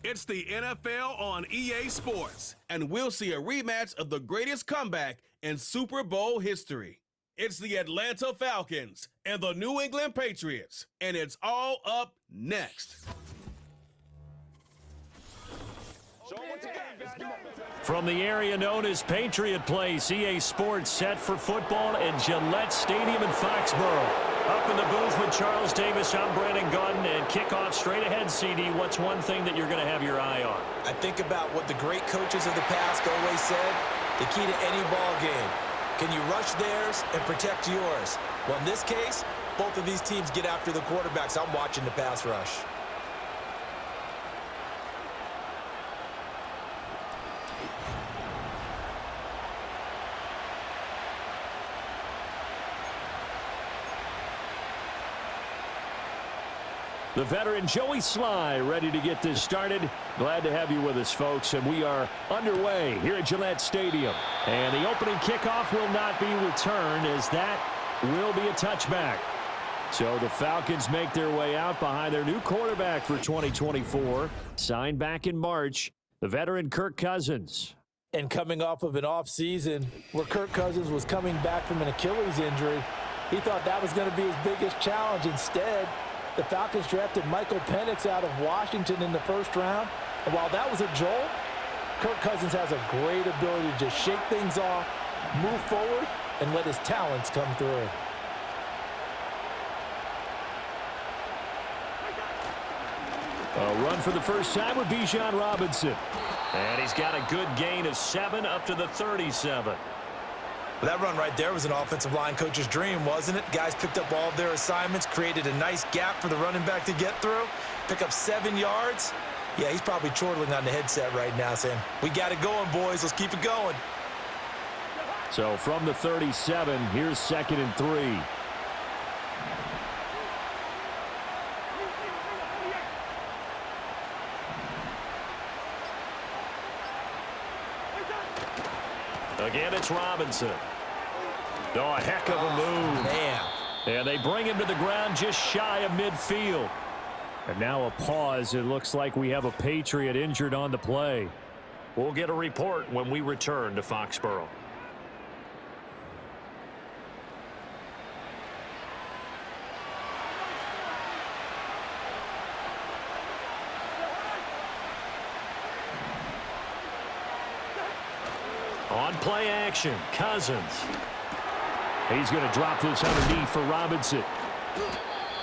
It's the NFL on EA Sports, and we'll see a rematch of the greatest comeback in Super Bowl history. It's the Atlanta Falcons and the New England Patriots, and it's all up next. From the area known as Patriot Place, EA Sports set for football at Gillette Stadium in Foxborough. Up in the booth with Charles Davis, I'm Brandon Gaudin, and kickoff straight ahead, CD. What's one thing that you're going to have your eye on? I think about what the great coaches of the past always said, the key to any ball game. Can you rush theirs and protect yours? Well, in this case, both of these teams get after the quarterbacks. I'm watching the pass rush. The veteran Joey Sly ready to get this started. Glad to have you with us, folks. And we are underway here at Gillette Stadium. And the opening kickoff will not be returned, as that will be a touchback. So the Falcons make their way out behind their new quarterback for 2024. Signed back in March, the veteran Kirk Cousins. And coming off of an offseason where Kirk Cousins was coming back from an Achilles injury, he thought that was going to be his biggest challenge. Instead, the Falcons drafted Michael Penix out of Washington in the first round. And while that was a jolt, Kirk Cousins has a great ability to just shake things off, move forward, and let his talents come through. A run for the first time with Bijan Robinson. And he's got a good gain of 7 up to the 37. Well, that run right there was an offensive line coach's dream, wasn't it? Guys picked up all of their assignments, created a nice gap for the running back to get through, pick up 7 yards. Yeah, he's probably chortling on the headset right now saying, we got it going, boys. Let's keep it going. So from the 37, here's 2nd and 3. Again, it's Robinson. Oh, a heck of a move. Man. And they bring him to the ground just shy of midfield. And now a pause. It looks like we have a Patriot injured on the play. We'll get a report when we return to Foxborough. On play action, Cousins. He's going to drop this underneath for Robinson.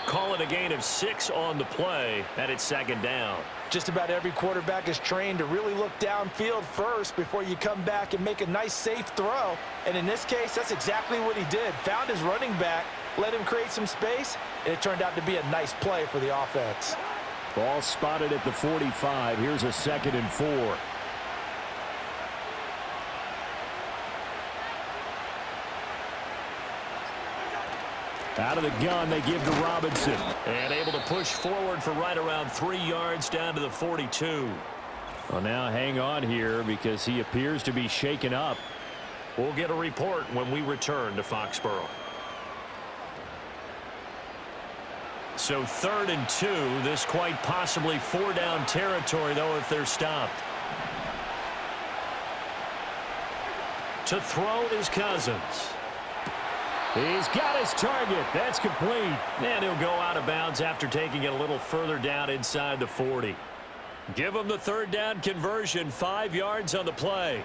Call it a gain of 6 on the play, and it's 2nd down. Just about every quarterback is trained to really look downfield first before you come back and make a nice, safe throw. And in this case, that's exactly what he did. Found his running back, let him create some space, and it turned out to be a nice play for the offense. Ball spotted at the 45. Here's a 2nd and 4. Out of the gun, they give to Robinson. And able to push forward for right around 3 yards down to the 42. Well, now hang on here because he appears to be shaken up. We'll get a report when we return to Foxborough. So 3rd and 2. This quite possibly 4-down territory, though, if they're stopped. To throw is Cousins. He's got his target. That's complete. And he'll go out of bounds after taking it a little further down inside the 40. Give him the 3rd down conversion. 5 yards on the play.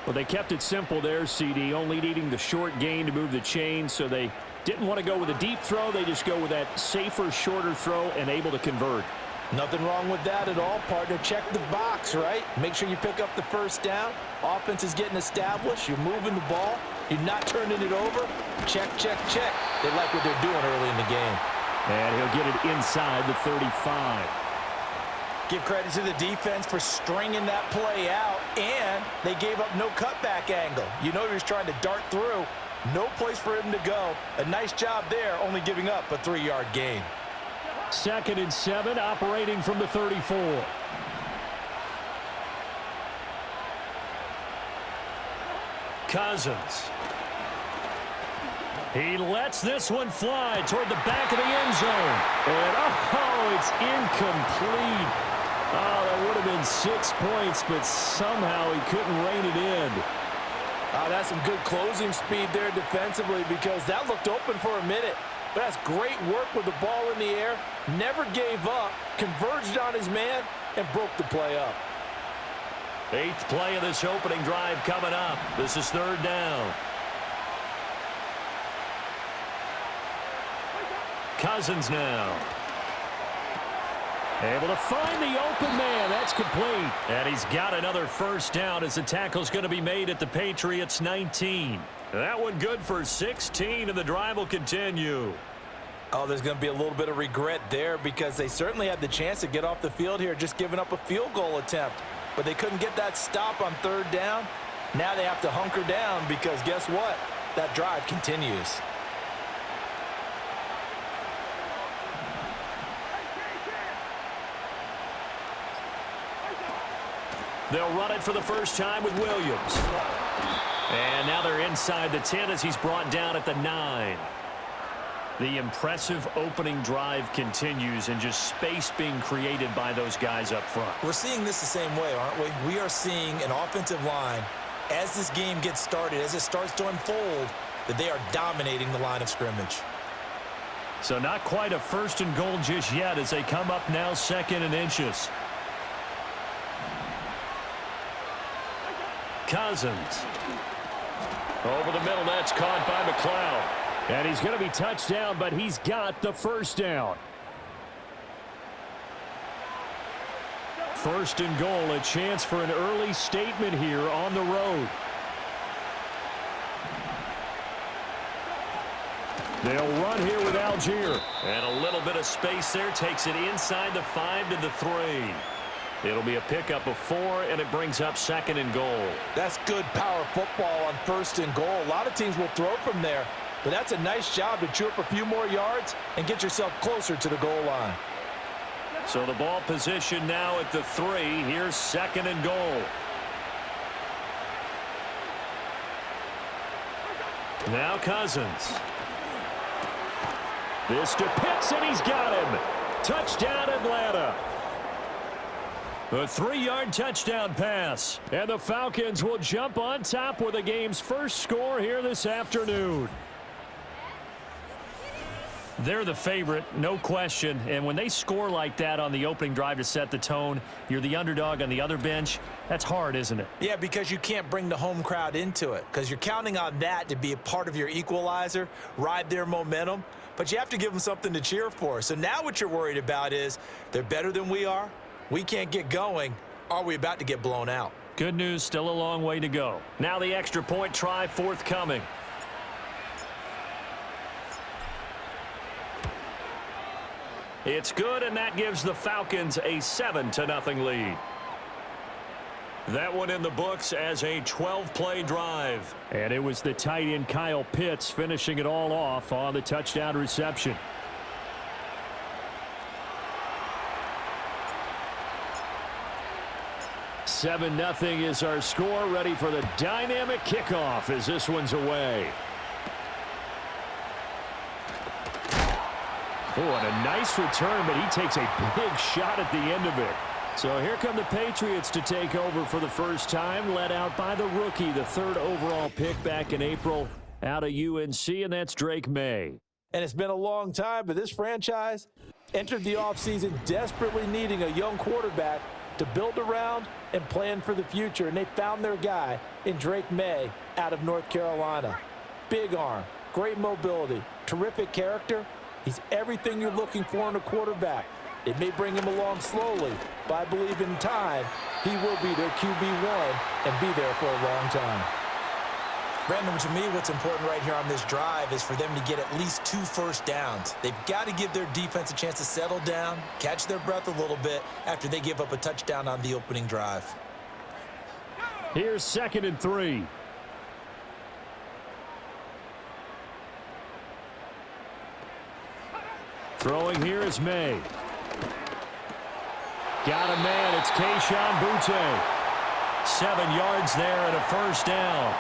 Well, they kept it simple there, CD, only needing the short gain to move the chains, so they didn't want to go with a deep throw. They just go with that safer, shorter throw and able to convert. Nothing wrong with that at all, partner. Check the box, right? Make sure you pick up the 1st down. Offense is getting established. You're moving the ball. You're not turning it over. Check, check, check. They like what they're doing early in the game. And he'll get it inside the 35. Give credit to the defense for stringing that play out, and they gave up no cutback angle. You know he was trying to dart through. No place for him to go. A nice job there, only giving up a 3-yard gain. 2nd and 7, operating from the 34. Cousins. He lets this one fly toward the back of the end zone. And, oh, it's incomplete. Oh, that would have been 6 points, but somehow he couldn't rein it in. That's some good closing speed there defensively because that looked open for a minute. But that's great work with the ball in the air. Never gave up, converged on his man, and broke the play up. 8th play of this opening drive coming up. This is 3rd down. Cousins now. Able to find the open man. That's complete. And he's got another 1st down as the tackle's going to be made at the Patriots 19. That one good for 16, and the drive will continue. Oh, there's going to be a little bit of regret there because they certainly had the chance to get off the field here, just giving up a field goal attempt. But they couldn't get that stop on 3rd down. Now they have to hunker down because guess what? That drive continues. They'll run it for the first time with Williams. And now they're inside the 10 as he's brought down at the 9. The impressive opening drive continues and just space being created by those guys up front. We're seeing this the same way, aren't we? We are seeing an offensive line, as this game gets started, as it starts to unfold, that they are dominating the line of scrimmage. So not quite a 1st and goal just yet as they come up now 2nd and inches. Cousins. Over the middle, that's caught by McLeod. And he's going to be touched down, but he's got the 1st down. 1st and goal, a chance for an early statement here on the road. They'll run here with Algier. And a little bit of space there, takes it inside the 5 to the 3. It'll be a pickup of 4, and it brings up 2nd and goal. That's good power football on 1st and goal. A lot of teams will throw from there, but that's a nice job to chew up a few more yards and get yourself closer to the goal line. So the ball position now at the 3. Here's 2nd and goal. Now Cousins. This to Pitts, and he's got him. Touchdown, Atlanta. A 3-yard touchdown pass. And the Falcons will jump on top with the game's first score here this afternoon. They're the favorite, no question. And when they score like that on the opening drive to set the tone, you're the underdog on the other bench. That's hard, isn't it? Yeah, because you can't bring the home crowd into it. Because you're counting on that to be a part of your equalizer, ride their momentum. But you have to give them something to cheer for. So now what you're worried about is they're better than we are. We can't get going. Are we about to get blown out? Good news, still a long way to go. Now the extra point try forthcoming. It's good, and that gives the Falcons a 7-0 lead. That one in the books as a 12-play drive. And it was the tight end Kyle Pitts finishing it all off on the touchdown reception. $7-0 is our score, ready for the dynamic kickoff as this one's away. Oh, and a nice return, but he takes a big shot at the end of it. So here come the Patriots to take over for the first time, led out by the rookie, the 3rd overall pick back in April out of UNC, and that's Drake May. And it's been a long time, but this franchise entered the offseason desperately needing a young quarterback to build around and plan for the future, and they found their guy in Drake May out of North Carolina. Big arm, great mobility, terrific character. He's everything you're looking for in a quarterback. It may bring him along slowly, but I believe in time he will be their QB1 and be there for a long time. Brandon, to me, what's important right here on this drive is for them to get at least 2 first downs. They've got to give their defense a chance to settle down, catch their breath a little bit after they give up a touchdown on the opening drive. Here's 2nd and 3. Throwing here is May. Got a man. It's Kayshon Boutte. 7 yards there and a first down.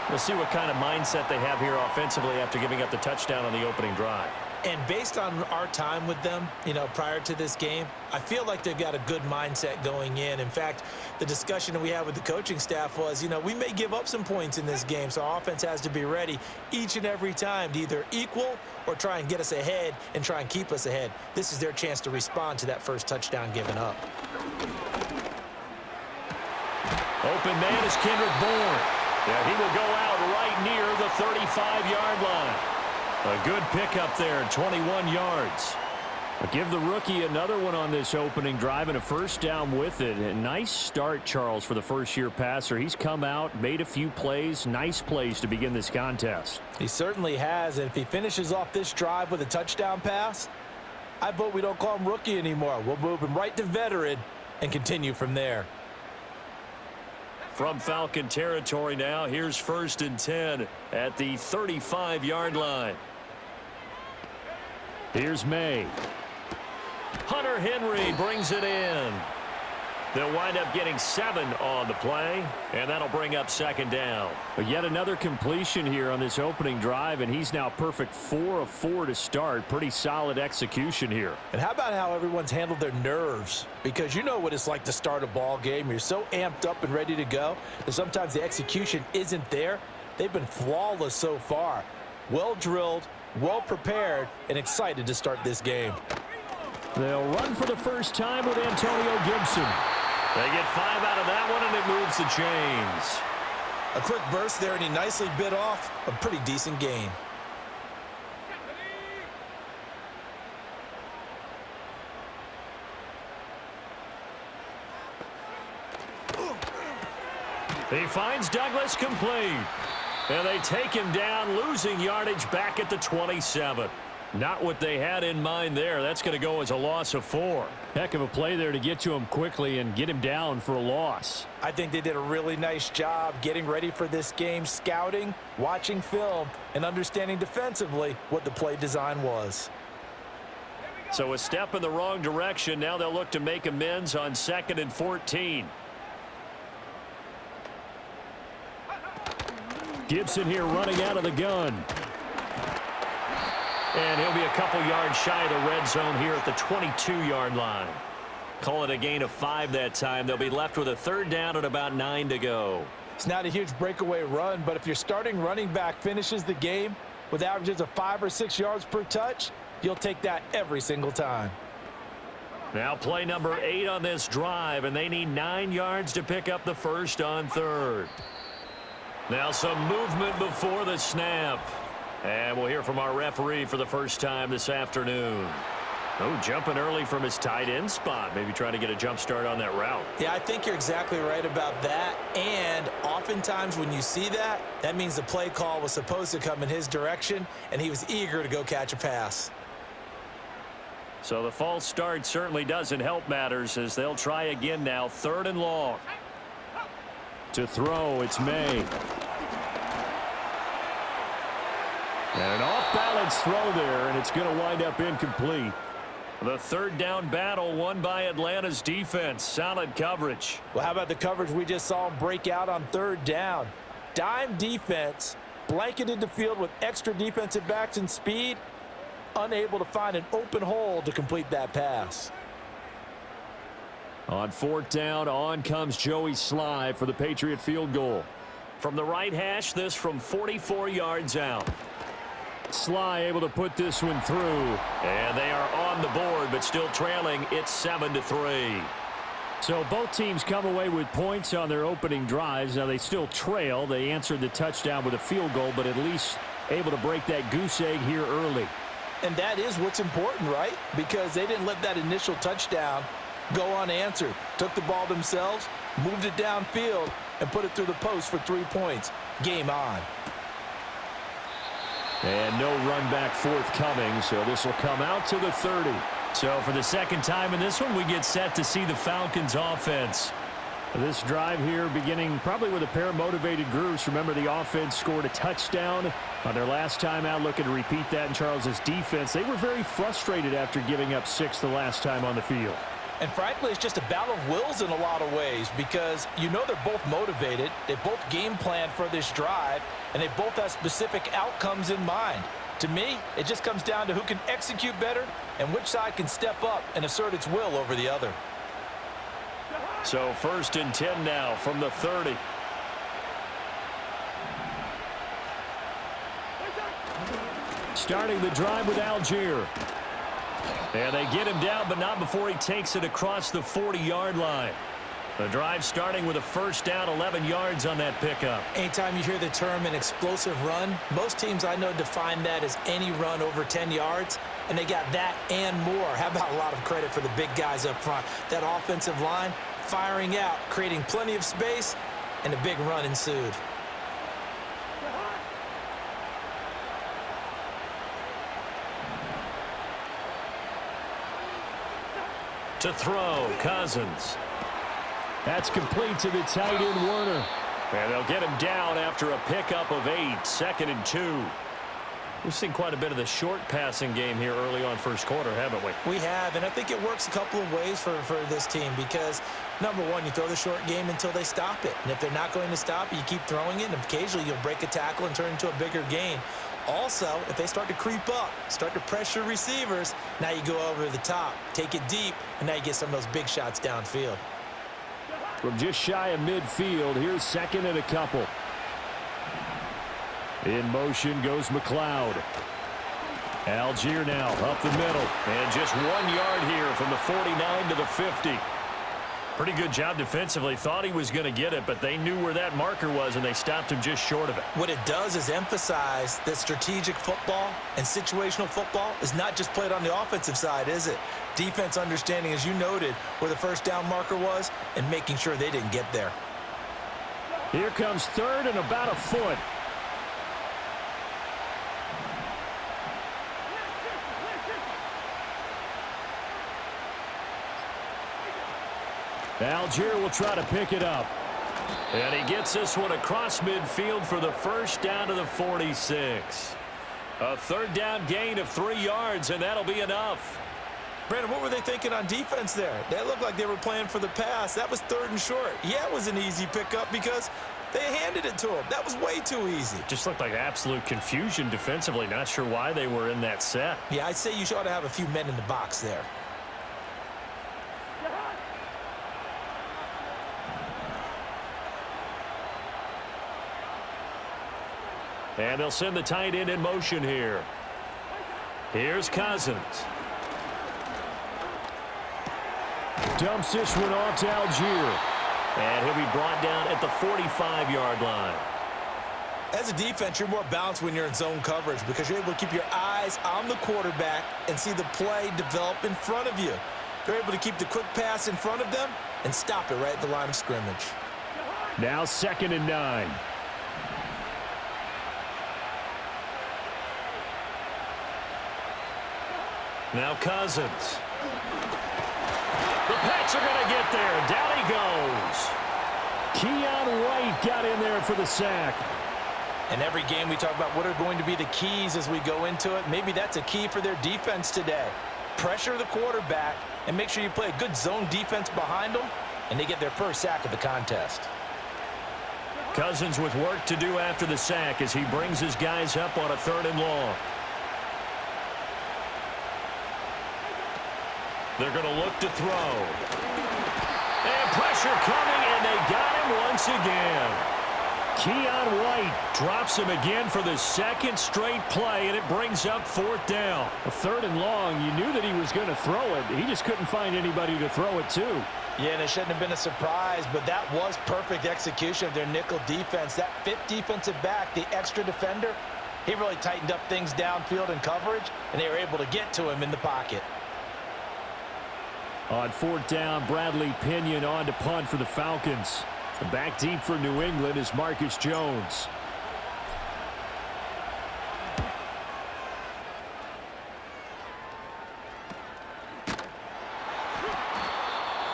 We'll see what kind of mindset they have here offensively after giving up the touchdown on the opening drive. And based on our time with them, prior to this game, I feel like they've got a good mindset going in. In fact, the discussion that we had with the coaching staff was, we may give up some points in this game, so our offense has to be ready each and every time to either equal or try and get us ahead and try and keep us ahead. This is their chance to respond to that first touchdown given up. Open man is Kendrick Bourne. Yeah, he will go out right near the 35-yard line. A good pickup there, 21 yards. I'll give the rookie another one on this opening drive and a first down with it. A nice start, Charles, for the first-year passer. He's come out, made a few plays, nice plays to begin this contest. He certainly has, and if he finishes off this drive with a touchdown pass, I vote we don't call him rookie anymore. We'll move him right to veteran and continue from there. From Falcon territory now, here's 1st and 10 at the 35-yard line. Here's May. Hunter Henry brings it in. They'll wind up getting 7 on the play, and that'll bring up 2nd down. But yet another completion here on this opening drive, and he's now perfect 4 of 4 to start. Pretty solid execution here. And how about how everyone's handled their nerves? Because you know what it's like to start a ball game. You're so amped up and ready to go that sometimes the execution isn't there. They've been flawless so far. Well drilled, well prepared, and excited to start this game. They'll run for the first time with Antonio Gibson. They get 5 out of that one, and it moves the chains. A quick burst there, and he nicely bit off a pretty decent gain. He finds Douglas complete. And they take him down, losing yardage back at the 27. Not what they had in mind there. That's going to go as a loss of 4. Heck of a play there to get to him quickly and get him down for a loss. I think they did a really nice job getting ready for this game, scouting, watching film, and understanding defensively what the play design was. So a step in the wrong direction. Now they'll look to make amends on 2nd and 14. Gibson here running out of the gun. And he'll be a couple yards shy of the red zone here at the 22-yard line. Call it a gain of 5 that time. They'll be left with a 3rd down and about 9 to go. It's not a huge breakaway run, but if your starting running back finishes the game with averages of 5 or 6 yards per touch, you'll take that every single time. Now play number 8 on this drive, and they need 9 yards to pick up the first on 3rd. Now some movement before the snap. And we'll hear from our referee for the first time this afternoon. Oh, jumping early from his tight end spot. Maybe trying to get a jump start on that route. Yeah, I think you're exactly right about that. And oftentimes when you see that, that means the play call was supposed to come in his direction, and he was eager to go catch a pass. So the false start certainly doesn't help matters as they'll try again now. 3rd and long. To throw, it's May. And an off-balance throw there, and it's going to wind up incomplete. The 3rd down battle won by Atlanta's defense. Solid coverage. Well, how about the coverage we just saw him break out on 3rd down? Dime defense, blanketed the field with extra defensive backs and speed, unable to find an open hole to complete that pass. On 4th down, on comes Joey Sly for the Patriot field goal. From the right hash, this from 44 yards out. Sly able to put this one through. And they are on the board, but still trailing. It's 7-3. So both teams come away with points on their opening drives. Now they still trail. They answered the touchdown with a field goal, but at least able to break that goose egg here early. And that is what's important, right? Because they didn't let that initial touchdown go unanswered. Took the ball themselves, moved it downfield, and put it through the post for 3 points. Game on. And no run back forthcoming, so this will come out to the 30. So for the second time in this one, we get set to see the Falcons offense. This drive here beginning probably with a pair of motivated groups. Remember, the offense scored a touchdown on their last time out. Looking to repeat that in Charles's defense. They were very frustrated after giving up 6 the last time on the field. And frankly, it's just a battle of wills in a lot of ways because you know they're both motivated. They both game plan for this drive, and they both have specific outcomes in mind. To me, it just comes down to who can execute better and which side can step up and assert its will over the other. So 1st and 10 now from the 30. Starting the drive with Algier. And they get him down, but not before he takes it across the 40-yard line. The drive starting with a 1st down, 11 yards on that pickup. Anytime you hear the term an explosive run, most teams I know define that as any run over 10 yards, and they got that and more. How about a lot of credit for the big guys up front? That offensive line firing out, creating plenty of space, and a big run ensued. To throw, Cousins. That's complete to the tight end, Werner. And they'll get him down after a pickup of 8, 2nd and 2. We've seen quite a bit of the short passing game here early on first quarter, haven't we? We have, and I think it works a couple of ways for this team because, number one, you throw the short game until they stop it. And if they're not going to stop it, you keep throwing it, and occasionally you'll break a tackle and turn it into a bigger gain. Also, if they start to creep up, start to pressure receivers, now you go over the top, take it deep, and now you get some of those big shots downfield. From just shy of midfield, here's 2nd and a couple. In motion goes McLeod. Algier now up the middle. And just 1 yard here from the 49 to the 50. Pretty good job defensively. Thought he was going to get it, but they knew where that marker was, and they stopped him just short of it. What it does is emphasize that strategic football and situational football is not just played on the offensive side, is it? Defense understanding, as you noted, where the 1st down marker was and making sure they didn't get there. Here comes 3rd and about a foot. Algier will try to pick it up. And he gets this one across midfield for the 1st down to the 46. A 3rd down gain of 3 yards, and that'll be enough. Brandon, what were they thinking on defense there? They looked like they were playing for the pass. That was 3rd and short. Yeah, it was an easy pickup because they handed it to him. That was way too easy. Just looked like absolute confusion defensively. Not sure why they were in that set. Yeah, I'd say you ought to have a few men in the box there. And they'll send the tight end in motion here. Here's Cousins. Dumps this one off to Algier. And he'll be brought down at the 45-yard line. As a defense, you're more balanced when you're in zone coverage because you're able to keep your eyes on the quarterback and see the play develop in front of you. They're able to keep the quick pass in front of them and stop it right at the line of scrimmage. Now 2nd and 9. Now Cousins. The Pats are going to get there. Down he goes. Keon White got in there for the sack. And every game we talk about what are going to be the keys as we go into it. Maybe that's a key for their defense today. Pressure the quarterback and make sure you play a good zone defense behind them, and they get their 1st sack of the contest. Cousins with work to do after the sack as he brings his guys up on a 3rd and long. They're going to look to throw. And pressure coming, and they got him once again. Keon White drops him again for the 2nd straight play, and it brings up 4th down. A 3rd and long, you knew that he was going to throw it. He just couldn't find anybody to throw it to. Yeah, and it shouldn't have been a surprise, but that was perfect execution of their nickel defense. That 5th defensive back, the extra defender, he really tightened up things downfield in coverage, and they were able to get to him in the pocket. On 4th down, Bradley Pinion on to punt for the Falcons. Back deep for New England is Marcus Jones.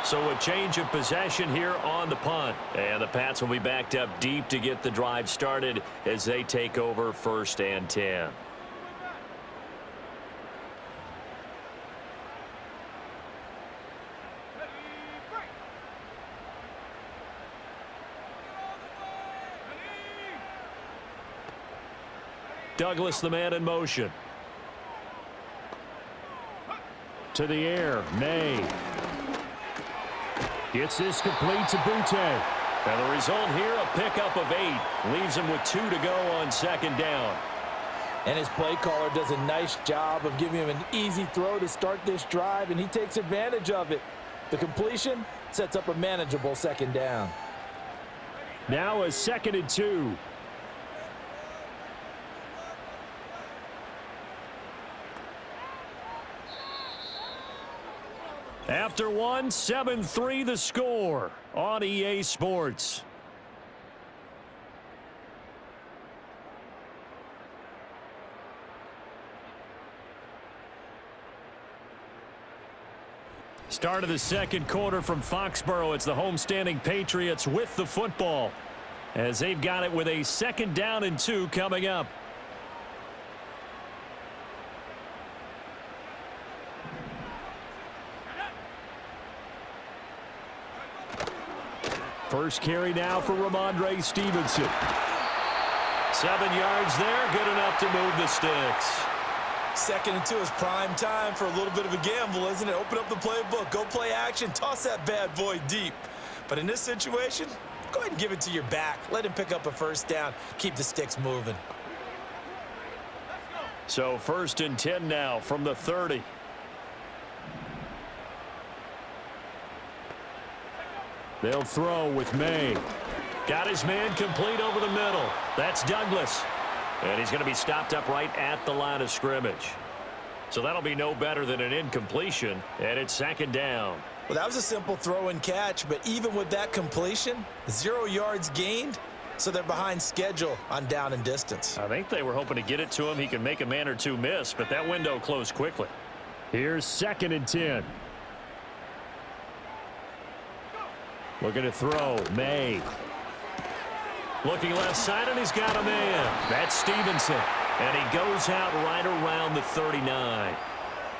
So a change of possession here on the punt. And the Pats will be backed up deep to get the drive started as they take over 1st and 10. Douglas, the man in motion. To the air, May. Gets this complete to Butte. And the result here, a pickup of 8. Leaves him with 2 to go on second down. And his play caller does a nice job of giving him an easy throw to start this drive, and he takes advantage of it. The completion sets up a manageable second down. Now a 2nd and 2. After 1, 7-3 the score on EA Sports. Start of the second quarter from Foxborough. It's the homestanding Patriots with the football as they've got it with a 2nd down and 2 coming up. First carry now for Ramondre Stevenson. 7 yards there, good enough to move the sticks. 2nd and 2 is prime time for a little bit of a gamble, isn't it? Open up the playbook, go play action, toss that bad boy deep. But in this situation, go ahead and give it to your back. Let him pick up a 1st down, keep the sticks moving. So 1st and 10 now from the 30. They'll throw with May. Got his man complete over the middle. That's Douglas. And he's going to be stopped up right at the line of scrimmage. So that'll be no better than an incompletion, and it's 2nd down. Well, that was a simple throw and catch, but even with that completion, 0 yards gained, so they're behind schedule on down and distance. I think they were hoping to get it to him. He can make a man or two miss, but that window closed quickly. Here's 2nd and 10. Looking to throw, May. Looking left side, and he's got a man. That's Stevenson. And he goes out right around the 39.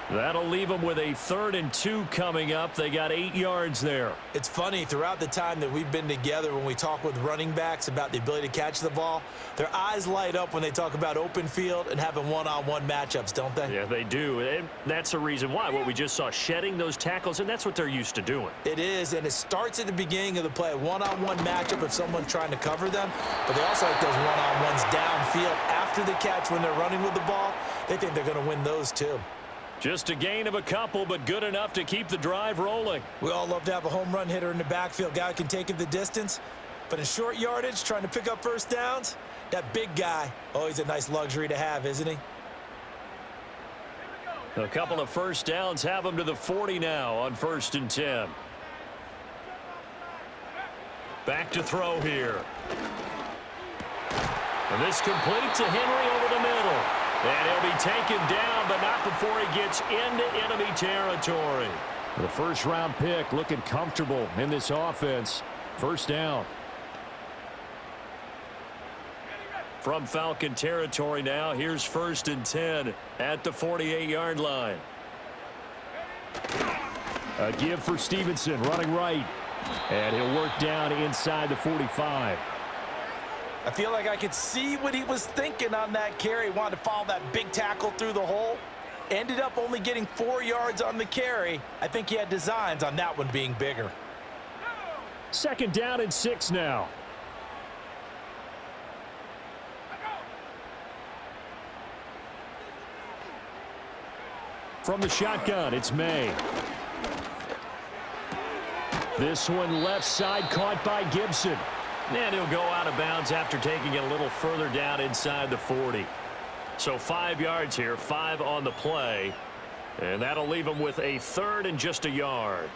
That'll leave him with a 3rd and 2 coming up. They got 8 yards there. It's funny, throughout the time that we've been together, when we talk with running backs about the ability to catch the ball, their eyes light up when they talk about open field and having one-on-one matchups, don't they? Yeah, they do. And that's the reason why. What we just saw, shedding those tackles, and that's what they're used to doing. It is, and it starts at the beginning of the play. One-on-one matchup if someone's trying to cover them, but they also like those one-on-ones downfield after the catch when they're running with the ball. They think they're going to win those too. Just a gain of a couple, but good enough to keep the drive rolling. We all love to have a home run hitter in the backfield. Guy who can take it the distance. But in short yardage, trying to pick up 1st downs, that big guy, always a nice luxury to have, isn't he? A couple of 1st downs have him to the 40 now on 1st and 10. Back to throw here. And this complete to Henry over the middle. And he'll be taken down, but not before he gets into enemy territory. The 1st-round pick looking comfortable in this offense. 1st down. From Falcon territory now, here's 1st and 10 at the 48-yard line. A give for Stevenson, running right. And he'll work down inside the 45. I feel like I could see what he was thinking on that carry. Wanted to follow that big tackle through the hole. Ended up only getting 4 yards on the carry. I think he had designs on that one being bigger. 2nd down and 6 now. From the shotgun, it's May. This one left side caught by Gibson. And he'll go out of bounds after taking it a little further down inside the 40. So 5 yards here, 5 on the play. And that'll leave him with a 3rd and just a yard.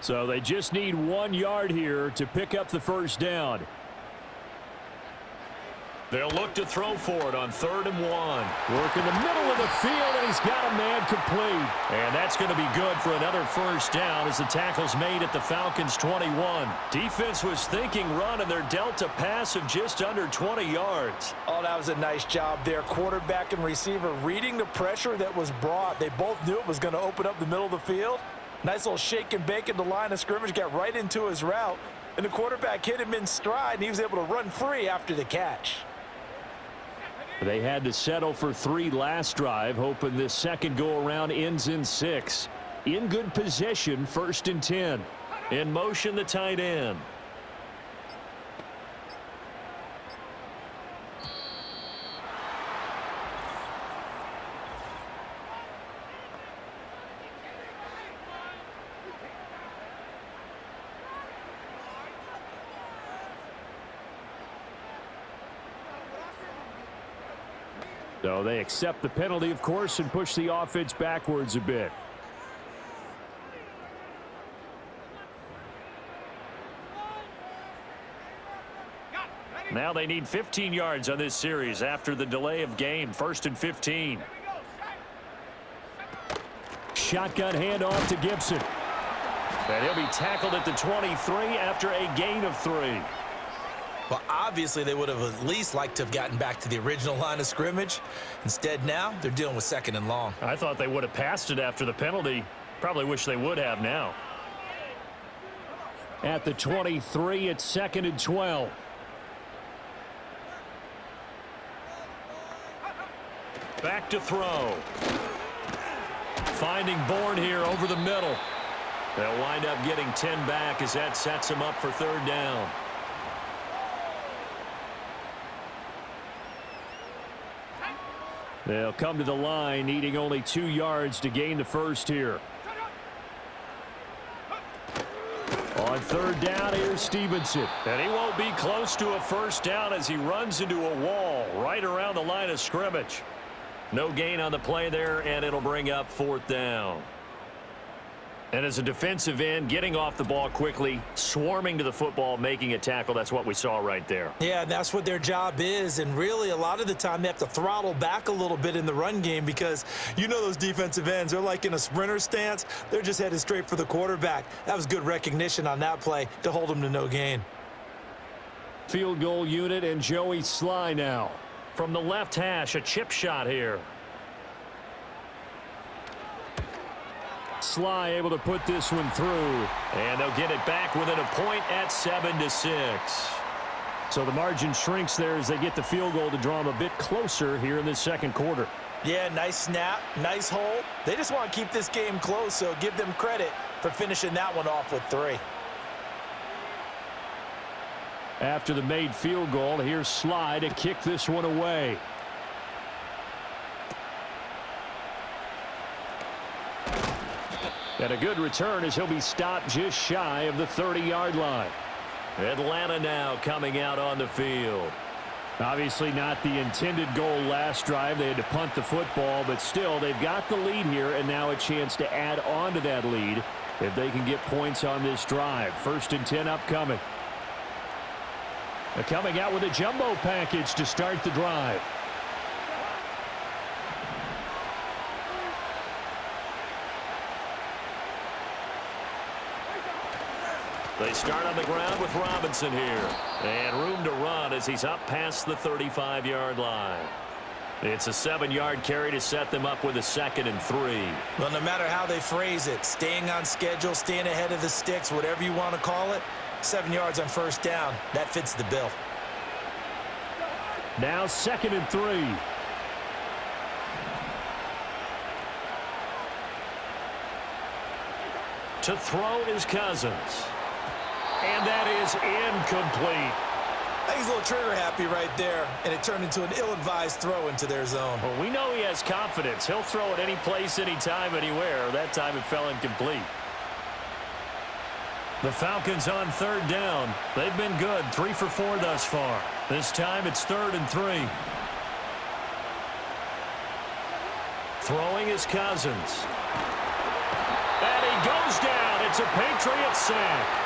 So they just need 1 yard here to pick up the 1st down. They'll look to throw for it on 3rd and 1. Work in the middle of the field, and he's got a man complete. And that's going to be good for another 1st down as the tackle's made at the Falcons' 21. Defense was thinking run, and they're dealt a pass of just under 20 yards. Oh, that was a nice job there. Quarterback and receiver reading the pressure that was brought. They both knew it was going to open up the middle of the field. Nice little shake and bake at the line of scrimmage. Got right into his route. And the quarterback hit him in stride, and he was able to run free after the catch. They had to settle for 3 last drive, hoping this second go-around ends in 6. In good position, 1st and 10. In motion, the tight end. So they accept the penalty, of course, and push the offense backwards a bit. Now they need 15 yards on this series after the delay of game. 1st and 15. Shotgun handoff to Gibson. And he'll be tackled at the 23 after a gain of 3. Well, obviously, they would have at least liked to have gotten back to the original line of scrimmage. Instead, now they're dealing with 2nd and long. I thought they would have passed it after the penalty. Probably wish they would have now. At the 23, it's 2nd and 12. Back to throw. Finding Bourne here over the middle. They'll wind up getting 10 back as that sets them up for 3rd down. They'll come to the line, needing only 2 yards to gain the 1st here. On 3rd down, here's Stevenson. And he won't be close to a 1st down as he runs into a wall right around the line of scrimmage. No gain on the play there, and it'll bring up 4th down. And as a defensive end, getting off the ball quickly, swarming to the football, making a tackle, that's what we saw right there. Yeah, that's what their job is, and really a lot of the time they have to throttle back a little bit in the run game because you know those defensive ends, they're like in a sprinter stance. They're just headed straight for the quarterback. That was good recognition on that play to hold them to no gain. Field goal unit and Joey Sly now. From the left hash, a chip shot here. Sly able to put this one through. And they'll get it back within a point at 7-6. So the margin shrinks there as they get the field goal to draw them a bit closer here in this 2nd quarter. Yeah, nice snap, nice hold. They just want to keep this game close, so give them credit for finishing that one off with 3. After the made field goal, here's Sly to kick this one away. And a good return as he'll be stopped just shy of the 30-yard line. Atlanta now coming out on the field. Obviously not the intended goal last drive. They had to punt the football, but still they've got the lead here and now a chance to add on to that lead if they can get points on this drive. 1st and 10 upcoming. They're coming out with a jumbo package to start the drive. They start on the ground with Robinson here. And room to run as he's up past the 35-yard line. It's a 7-yard carry to set them up with a 2nd and 3. Well, no matter how they phrase it, staying on schedule, staying ahead of the sticks, whatever you want to call it, 7 yards on 1st down, that fits the bill. Now 2nd and 3. To throw is Cousins. And that is incomplete. I think he's a little trigger happy right there, and it turned into an ill-advised throw into their zone. Well, we know he has confidence. He'll throw it any place, anytime, anywhere. That time it fell incomplete. The Falcons on 3rd down. They've been good, 3 for 4 thus far. This time it's 3rd and 3. Throwing is Cousins. And he goes down. It's a Patriot sack.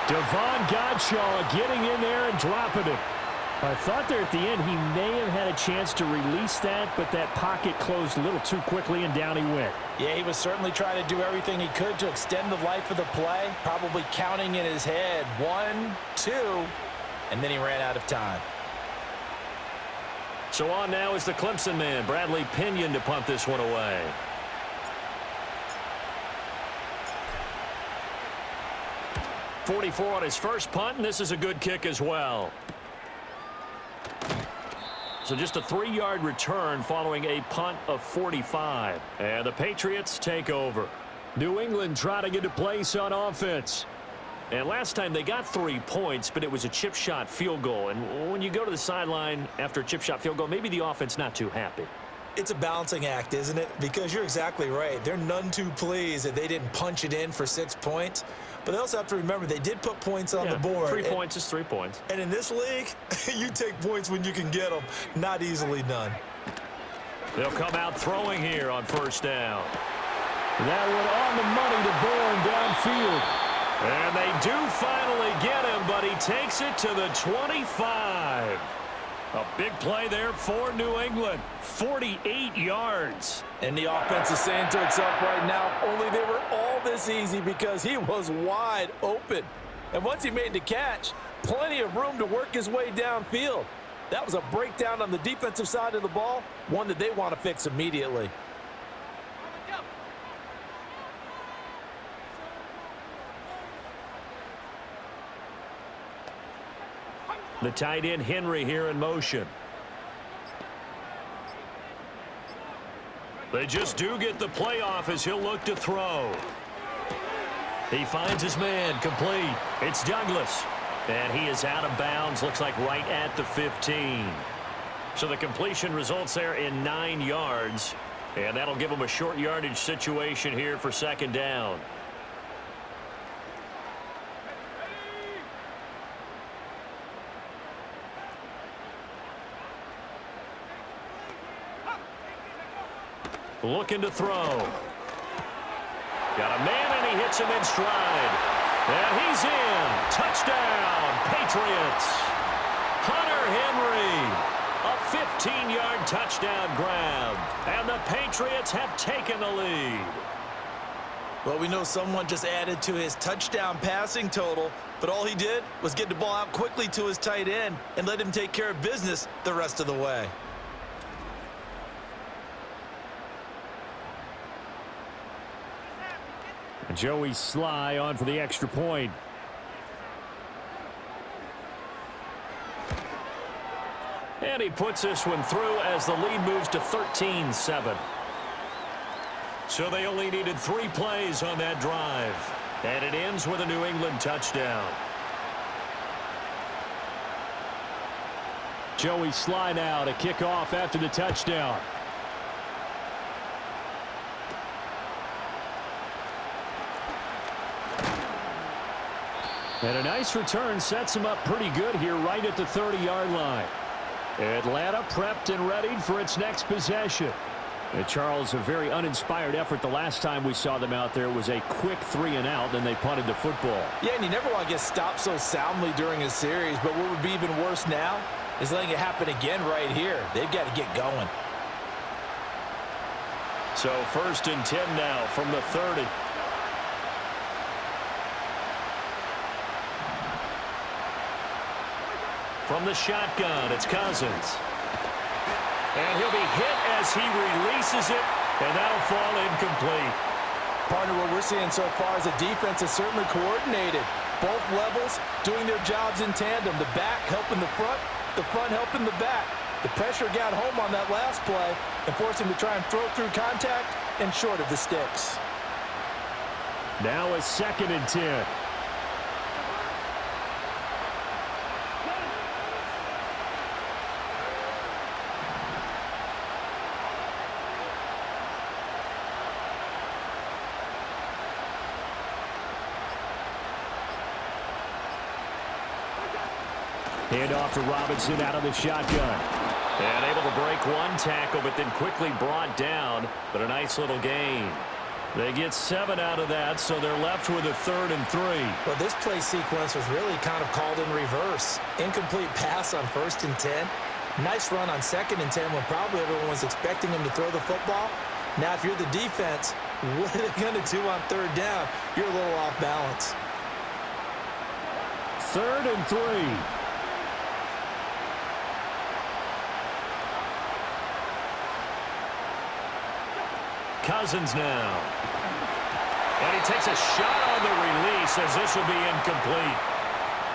Devon Godshaw getting in there and dropping it. I thought there at the end he may have had a chance to release that, but that pocket closed a little too quickly and down he went. Yeah, he was certainly trying to do everything he could to extend the life of the play, probably counting in his head 1, 2, and then he ran out of time. So on now is the Clemson man, Bradley Pinion, to punt this one away. 44 on his first punt, and this is a good kick as well. So just a 3-yard return following a punt of 45. And the Patriots take over. New England trying to get a place on offense. And last time they got 3 points, but it was a chip shot field goal. And when you go to the sideline after a chip shot field goal, maybe the offense not too happy. It's a balancing act, isn't it? Because you're exactly right. They're none too pleased that they didn't punch it in for 6 points. But they also have to remember they did put points on the board. 3 points is 3 points. And in this league, you take points when you can get them. Not easily done. They'll come out throwing here on first down. That one on the money to Bourne downfield. And they do finally get him, but he takes it to the 25. A big play there for New England. 48 yards. And the offense is saying to itself right now, only they were all this easy because he was wide open. And once he made the catch, plenty of room to work his way downfield. That was a breakdown on the defensive side of the ball, one that they want to fix immediately. The tight end Henry here in motion. They just do get the play off as he'll look to throw. He finds his man, complete. It's Douglas. And he is out of bounds, looks like right at the 15. So the completion results there in 9 yards. And that'll give him a short yardage situation here for second down. Looking to throw. Got a man, and he hits him in stride. And he's in. Touchdown, Patriots. Hunter Henry. A 15-yard touchdown grab. And the Patriots have taken the lead. Well, we know someone just added to his touchdown passing total, but all he did was get the ball out quickly to his tight end and let him take care of business the rest of the way. Joey Sly on for the extra point. And he puts this one through as the lead moves to 13-7. So they only needed 3 plays on that drive. And it ends with a New England touchdown. Joey Sly now to kick off after the touchdown. And a nice return sets him up pretty good here right at the 30-yard line. Atlanta prepped and readied for its next possession. And Charles, a very uninspired effort the last time we saw them out there was a quick 3-and-out, then they punted the football. Yeah, and you never want to get stopped so soundly during a series, but what would be even worse now is letting it happen again right here. They've got to get going. So 1st and 10 now from the 30. From the shotgun, it's Cousins. And he'll be hit as he releases it, and that'll fall incomplete. Partner, what we're seeing so far is the defense is certainly coordinated. Both levels doing their jobs in tandem. The back helping the front helping the back. The pressure got home on that last play and forced him to try and throw through contact and short of the sticks. Now a 2nd and 10. Hand off to Robinson out of the shotgun. And able to break one tackle, but then quickly brought down. But a nice little gain. They get 7 out of that, so they're left with a 3rd and 3. Well, this play sequence was really kind of called in reverse. Incomplete pass on 1st and 10. Nice run on 2nd and 10 when probably everyone was expecting him to throw the football. Now, if you're the defense, what are they going to do on 3rd down? You're a little off balance. 3rd and 3. Cousins now. And he takes a shot on the release as this will be incomplete.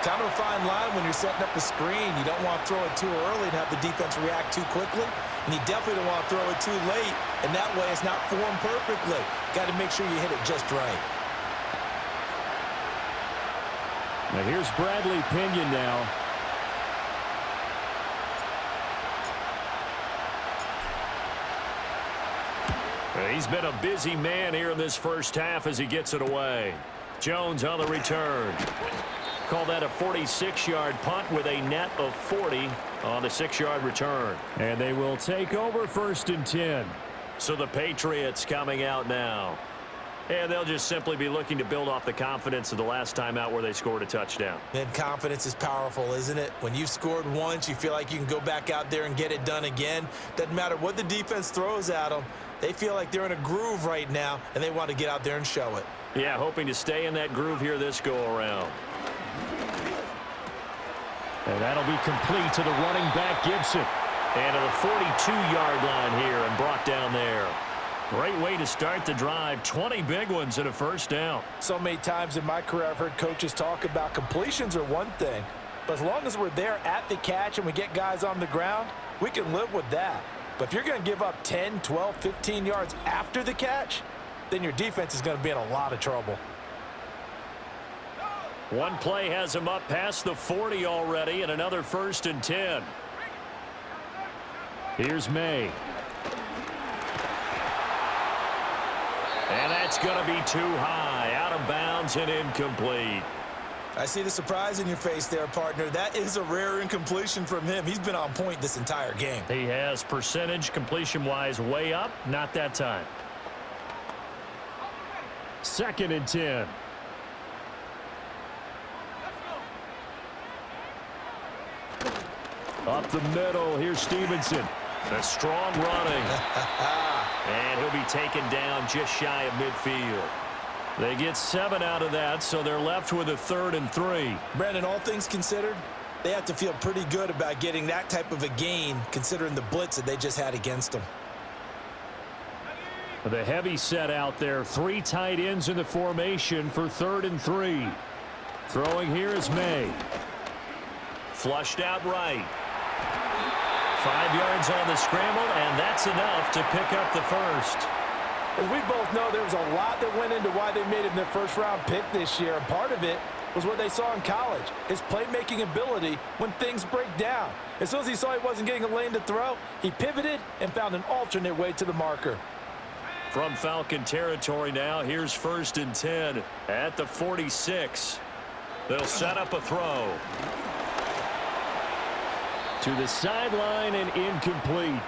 Kind of a fine line when you're setting up the screen. You don't want to throw it too early and have the defense react too quickly. And you definitely don't want to throw it too late, and that way it's not formed perfectly. Got to make sure you hit it just right. Now here's Bradley Pinion now. He's been a busy man here in this first half as he gets it away. Jones on the return. Call that a 46-yard punt with a net of 40 on the 6-yard return. And they will take over 1st and 10. So the Patriots coming out now. And they'll just simply be looking to build off the confidence of the last time out where they scored a touchdown. And confidence is powerful, isn't it? When you've scored once, you feel like you can go back out there and get it done again. Doesn't matter what the defense throws at them. They feel like they're in a groove right now, and they want to get out there and show it. Yeah, hoping to stay in that groove here this go-around. And that'll be complete to the running back, Gibson. And to the 42-yard line here and brought down there. Great way to start the drive. 20 big ones and a first down. So many times in my career I've heard coaches talk about completions are one thing, but as long as we're there at the catch and we get guys on the ground, we can live with that. But if you're going to give up 10, 12, 15 yards after the catch, then your defense is going to be in a lot of trouble. One play has him up past the 40 already, and another 1st and 10. Here's May. And that's going to be too high, out of bounds and incomplete. I see the surprise in your face there, partner. That is a rare incompletion from him. He's been on point this entire game. He has percentage completion-wise way up, not that time. 2nd and 10. Up the middle, here's Stevenson. A strong running. And he'll be taken down just shy of midfield. They get 7 out of that, so they're left with a 3rd and 3. Brandon, all things considered, they have to feel pretty good about getting that type of a gain, considering the blitz that they just had against them. The heavy set out there. 3 tight ends in the formation for 3rd and 3. Throwing here is May. Flushed out right. 5 yards on the scramble, and that's enough to pick up the first. As we both know, there was a lot that went into why they made him their first-round pick this year, and part of it was what they saw in college, his playmaking ability when things break down. As soon as he saw he wasn't getting a lane to throw, he pivoted and found an alternate way to the marker. From Falcon territory now, here's 1st and 10 at the 46. They'll set up a throw. To the sideline and incomplete.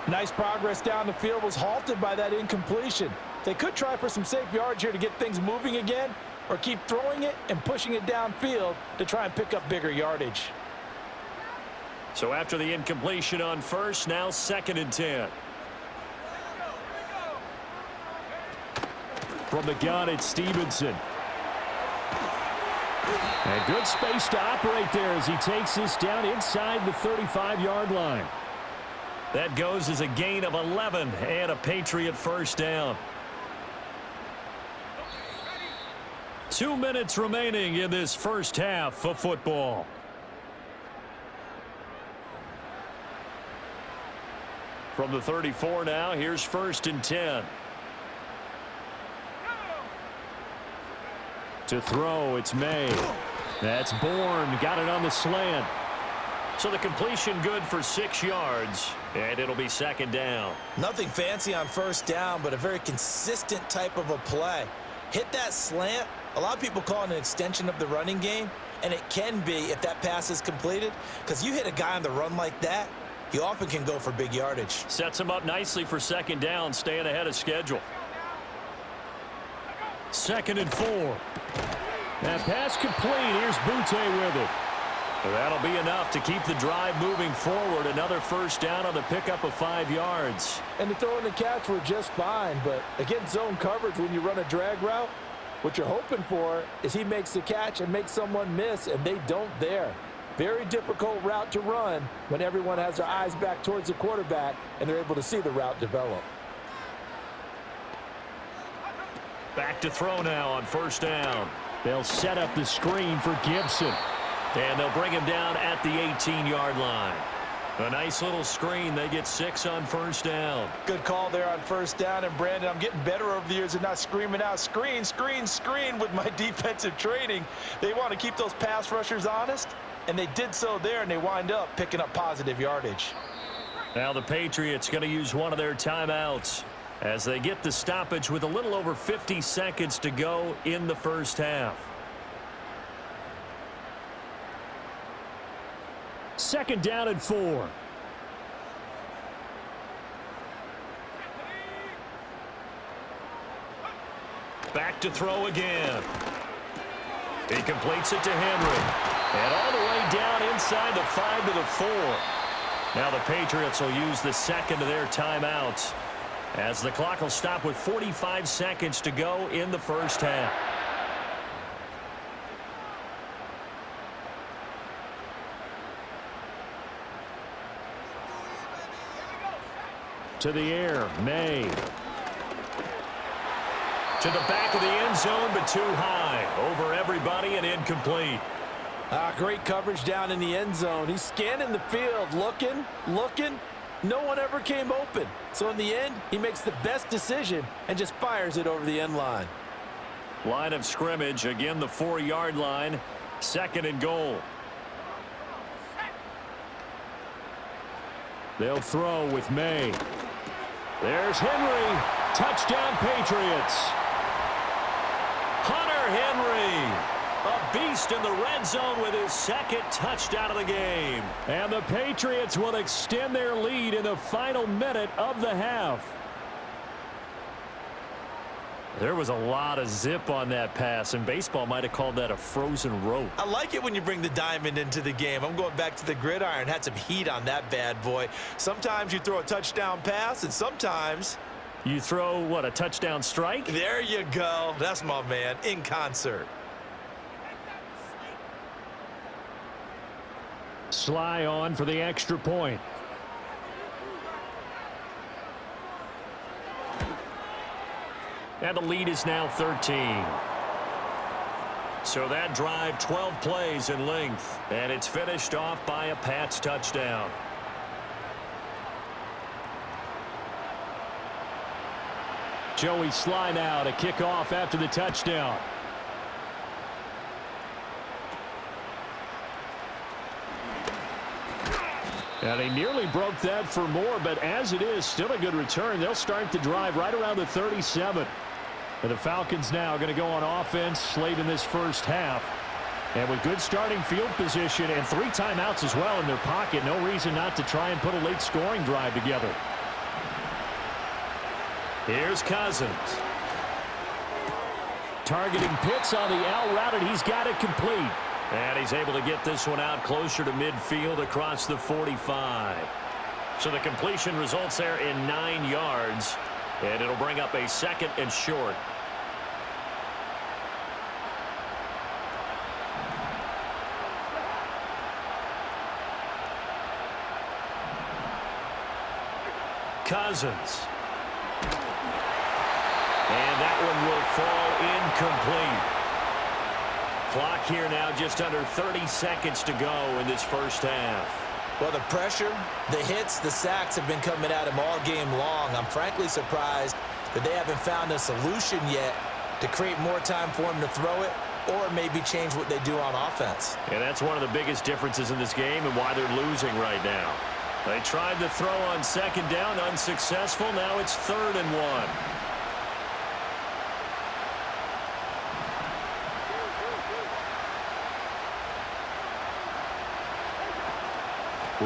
Nice progress down the field was halted by that incompletion. They could try for some safe yards here to get things moving again, or keep throwing it and pushing it downfield to try and pick up bigger yardage. So after the incompletion on 1st, now 2nd and 10. From the gun, it's Stevenson. And good space to operate there as he takes this down inside the 35-yard line. That goes as a gain of 11 and a Patriot first down. 2 minutes remaining in this first half of football. From the 34 now, here's 1st and 10. To throw, it's May. That's Bourne. Got it on the slant. So the completion good for 6 yards, and it'll be 2nd down. Nothing fancy on 1st down, but a very consistent type of a play. Hit that slant. A lot of people call it an extension of the running game, and it can be if that pass is completed, because you hit a guy on the run like that, you often can go for big yardage. Sets him up nicely for 2nd down, staying ahead of schedule. 2nd and 4. That pass complete. Here's Butte with it. That'll be enough to keep the drive moving forward. Another 1st down on the pickup of 5 yards. And the throw and the catch were just fine, but against zone coverage when you run a drag route, what you're hoping for is he makes the catch and makes someone miss, and they don't there. Very difficult route to run when everyone has their eyes back towards the quarterback and they're able to see the route develop. Back to throw now on first down. They'll set up the screen for Gibson. And they'll bring him down at the 18-yard line. A nice little screen. They get 6 on first down. Good call there on first down. And, Brandon, I'm getting better over the years at not screaming out, screen, screen, screen with my defensive training. They want to keep those pass rushers honest, and they did so there, and they wind up picking up positive yardage. Now the Patriots going to use one of their timeouts as they get the stoppage with a little over 50 seconds to go in the first half. Second down and 4. Back to throw again. He completes it to Henry. And all the way down inside the 5 to the 4. Now the Patriots will use the second of their timeouts as the clock will stop with 45 seconds to go in the first half. To the air, May. To the back of the end zone, but too high. Over everybody and incomplete. Great coverage down in the end zone. He's scanning the field, looking. No one ever came open. So in the end, he makes the best decision and just fires it over the end line. Line of scrimmage, again the 4-yard line. Second and goal. They'll throw with May. There's Henry. Touchdown, Patriots. Hunter Henry, a beast in the red zone with his second touchdown of the game. And the Patriots will extend their lead in the final minute of the half. There was a lot of zip on that pass, and baseball might have called that a frozen rope. I like it when you bring the diamond into the game. I'm going back to the gridiron. Had some heat on that bad boy. Sometimes you throw a touchdown pass, and sometimes you throw, what, a touchdown strike? There you go. That's my man, in concert. Sly on for the extra point. And the lead is now 13. So that drive, 12 plays in length. And it's finished off by a Pats touchdown. Joey Sly now to kick off after the touchdown. And he nearly broke that for more, but as it is, still a good return. They'll start the drive right around the 37. And the Falcons now going to go on offense late in this first half. And with good starting field position and 3 timeouts as well in their pocket, no reason not to try and put a late scoring drive together. Here's Cousins. Targeting Pitts on the out route, and he's got it complete. And he's able to get this one out closer to midfield across the 45. So the completion results there in 9 yards. And it'll bring up a second and short. Cousins. And that one will fall incomplete. Clock here now just under 30 seconds to go in this first half. Well, the pressure, the hits, the sacks have been coming at him all game long. I'm frankly surprised that they haven't found a solution yet to create more time for him to throw it or maybe change what they do on offense. And that's one of the biggest differences in this game and why they're losing right now. They tried to throw on second down, unsuccessful. Now it's 3rd and 1.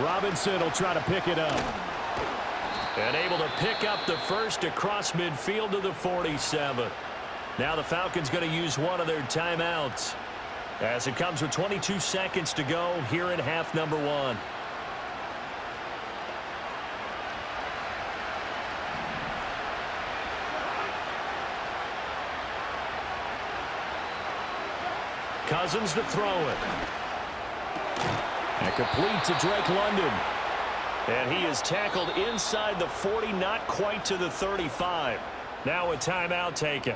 Robinson will try to pick it up. And able to pick up the first across midfield to the 47. Now the Falcons going to use one of their timeouts as it comes with 22 seconds to go here in half number 1. Cousins to throw it. And complete to Drake London. And he is tackled inside the 40, not quite to the 35. Now a timeout taken.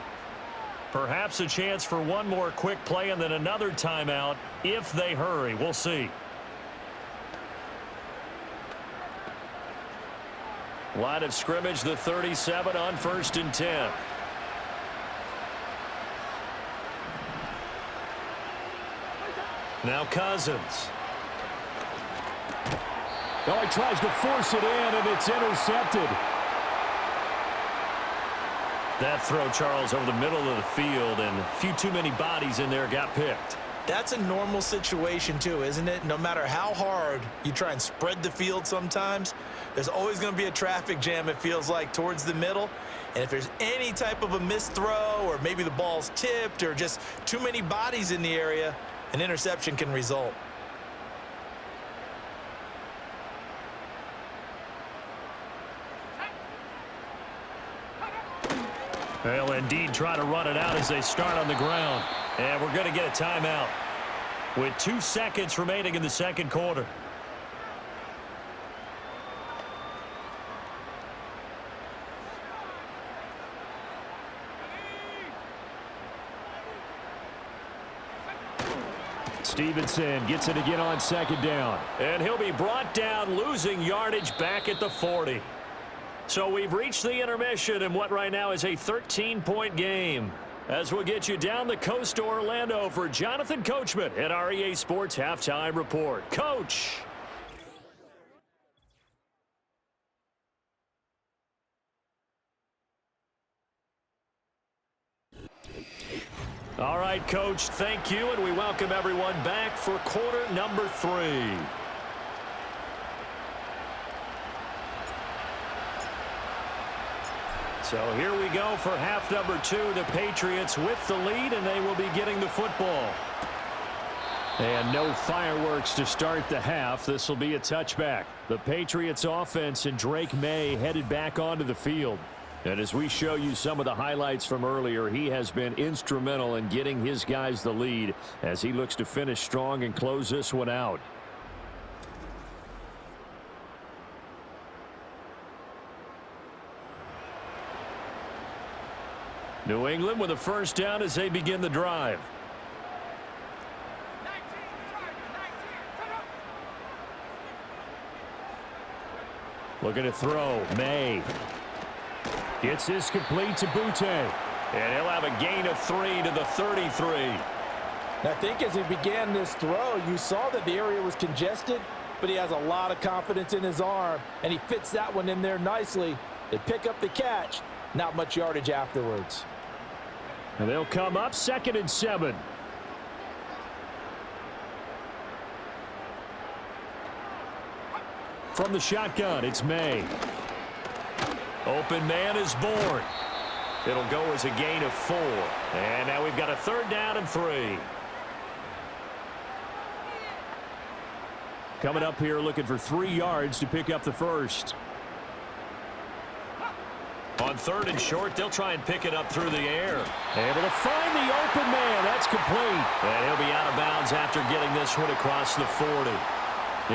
Perhaps a chance for one more quick play and then another timeout if they hurry. We'll see. Line of scrimmage, the 37 on 1st and 10. Now Cousins. Oh, he tries to force it in, and it's intercepted. That throw, Charles, over the middle of the field, and a few too many bodies in there got picked. That's a normal situation, too, isn't it? No matter how hard you try and spread the field sometimes, there's always going to be a traffic jam, it feels like, towards the middle. And if there's any type of a missed throw or maybe the ball's tipped or just too many bodies in the area, an interception can result. They'll indeed try to run it out as they start on the ground. And we're going to get a timeout with 2 seconds remaining in the second quarter. Stevenson gets it again on 2nd down. And he'll be brought down, losing yardage back at the 40. So we've reached the intermission in what right now is a 13-point game. As we'll get you down the coast to Orlando for Jonathan Coachman at our EA Sports Halftime Report. Coach. All right, Coach, thank you, and we welcome everyone back for quarter number 3. So here we go for half number 2. The Patriots with the lead, and they will be getting the football. And no fireworks to start the half. This will be a touchback. The Patriots offense and Drake May headed back onto the field. And as we show you some of the highlights from earlier, he has been instrumental in getting his guys the lead as he looks to finish strong and close this one out. New England with a first down as they begin the drive. Looking to throw. May gets this complete to Butte. And he'll have a gain of 3 to the 33. I think as he began this throw, you saw that the area was congested, but he has a lot of confidence in his arm, and he fits that one in there nicely. They pick up the catch. Not much yardage afterwards. And they'll come up 2nd and 7. From the shotgun, it's May. Open man is born. It'll go as a gain of 4. And now we've got a 3rd down and 3. Coming up here looking for 3 yards to pick up the first. On 3rd and short, they'll try and pick it up through the air. Able to find the open man. That's complete. And he'll be out of bounds after getting this one across the 40.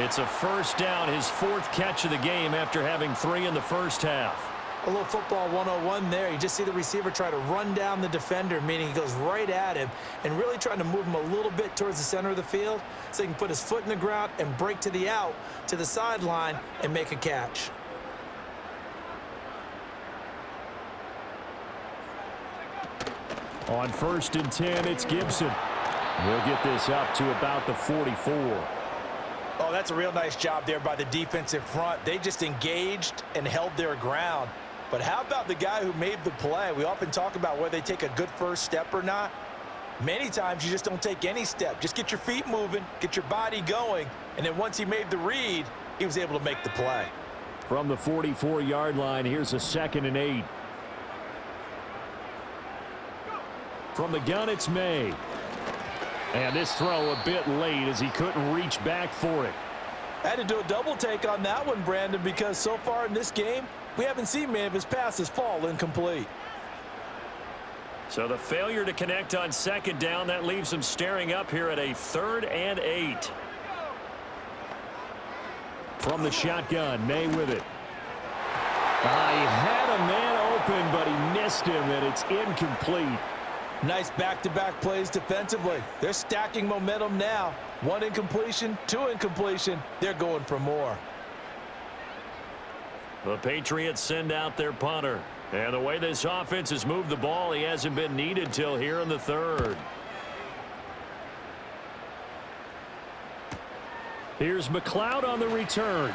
It's a first down, his 4th catch of the game after having 3 in the first half. A little football 101 there. You just see the receiver try to run down the defender, meaning he goes right at him and really trying to move him a little bit towards the center of the field so he can put his foot in the ground and break to the out, to the sideline, and make a catch. On 1st and 10, it's Gibson. We'll get this up to about the 44. Oh, that's a real nice job there by the defensive front. They just engaged and held their ground. But how about the guy who made the play? We often talk about whether they take a good first step or not. Many times you just don't take any step. Just get your feet moving, get your body going, and then once he made the read, he was able to make the play. From the 44-yard line, here's a 2nd and 8. From the gun, it's May. And this throw a bit late as he couldn't reach back for it. I had to do a double take on that one, Brandon, because so far in this game, we haven't seen many of his passes fall incomplete. So the failure to connect on 2nd down, that leaves him staring up here at a 3rd and 8. From the shotgun, May with it. He had a man open, but he missed him, and it's incomplete. Nice back-to-back plays defensively. They're stacking momentum now. 1 incompletion, 2 incompletion. They're going for more. The Patriots send out their punter. And the way this offense has moved the ball, he hasn't been needed till here in the third. Here's McLeod on the return.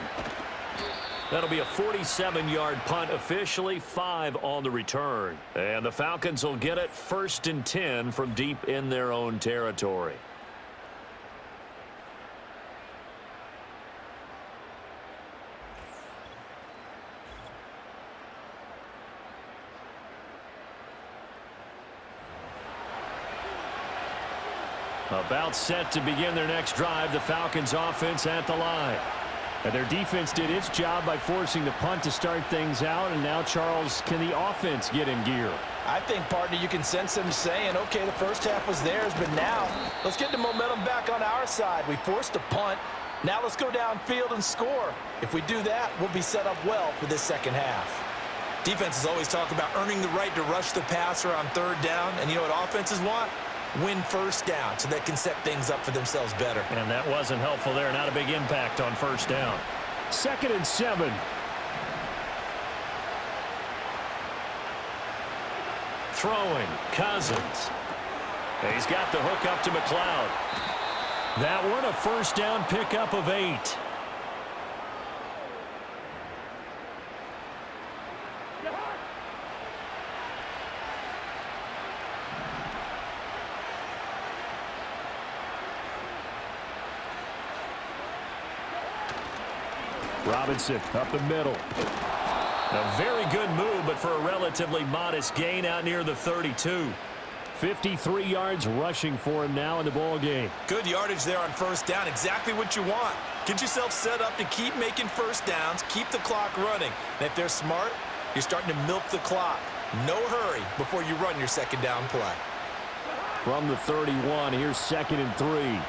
That'll be a 47-yard punt, officially 5 on the return. And the Falcons will get it 1st and 10 from deep in their own territory. About set to begin their next drive, the Falcons offense at the line. And their defense did its job by forcing the punt to start things out. And now, Charles, can the offense get in gear? I think, partner, you can sense them saying, okay, the first half was theirs, but now let's get the momentum back on our side. We forced a punt. Now let's go downfield and score. If we do that, we'll be set up well for this second half. Defenses always talk about earning the right to rush the passer on third down. And you know what offenses want? Win first down so they can set things up for themselves better. And that wasn't helpful there. Not a big impact on first down. 2nd and 7. Throwing, Cousins. He's got the hook up to McLeod. That one a first down pickup of 8. Robinson up the middle. A very good move, but for a relatively modest gain out near the 32. 53 yards rushing for him now in the ball game. Good yardage there on first down. Exactly what you want. Get yourself set up to keep making first downs, keep the clock running. And if they're smart, you're starting to milk the clock. No hurry before you run your second down play. From the 31, here's 2nd and 3.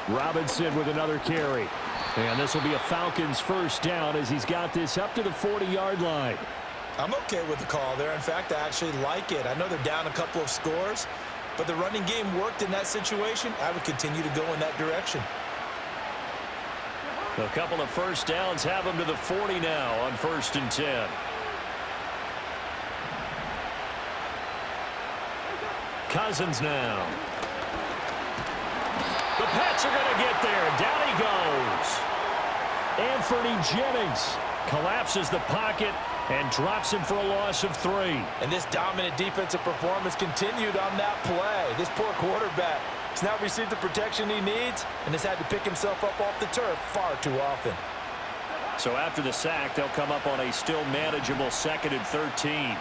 Robinson with another carry. And this will be a Falcons first down as he's got this up to the 40-yard line. I'm okay with the call there. In fact, I actually like it. I know they're down a couple of scores, but the running game worked in that situation. I would continue to go in that direction. A couple of first downs have them to the 40 now on 1st and 10. Cousins now. The Pats are going to get there. Down he goes. Anthony Jennings collapses the pocket and drops him for a loss of 3. And this dominant defensive performance continued on that play. This poor quarterback has now received the protection he needs and has had to pick himself up off the turf far too often. So after the sack, they'll come up on a still manageable 2nd and 13.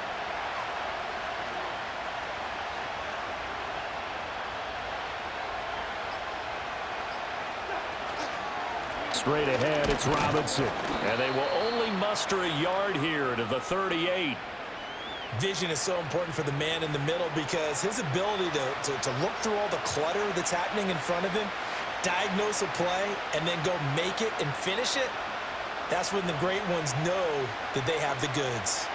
Straight ahead, it's Robinson. And they will only muster a yard here to the 38. Vision is so important for the man in the middle because his ability to look through all the clutter that's happening in front of him, diagnose a play, and then go make it and finish it, that's when the great ones know that they have the goods.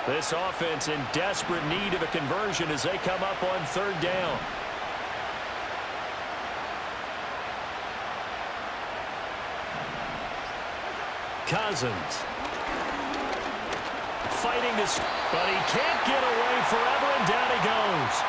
This offense in desperate need of a conversion as they come up on 3rd down. Cousins. Fighting this, but he can't get away forever, and down he goes.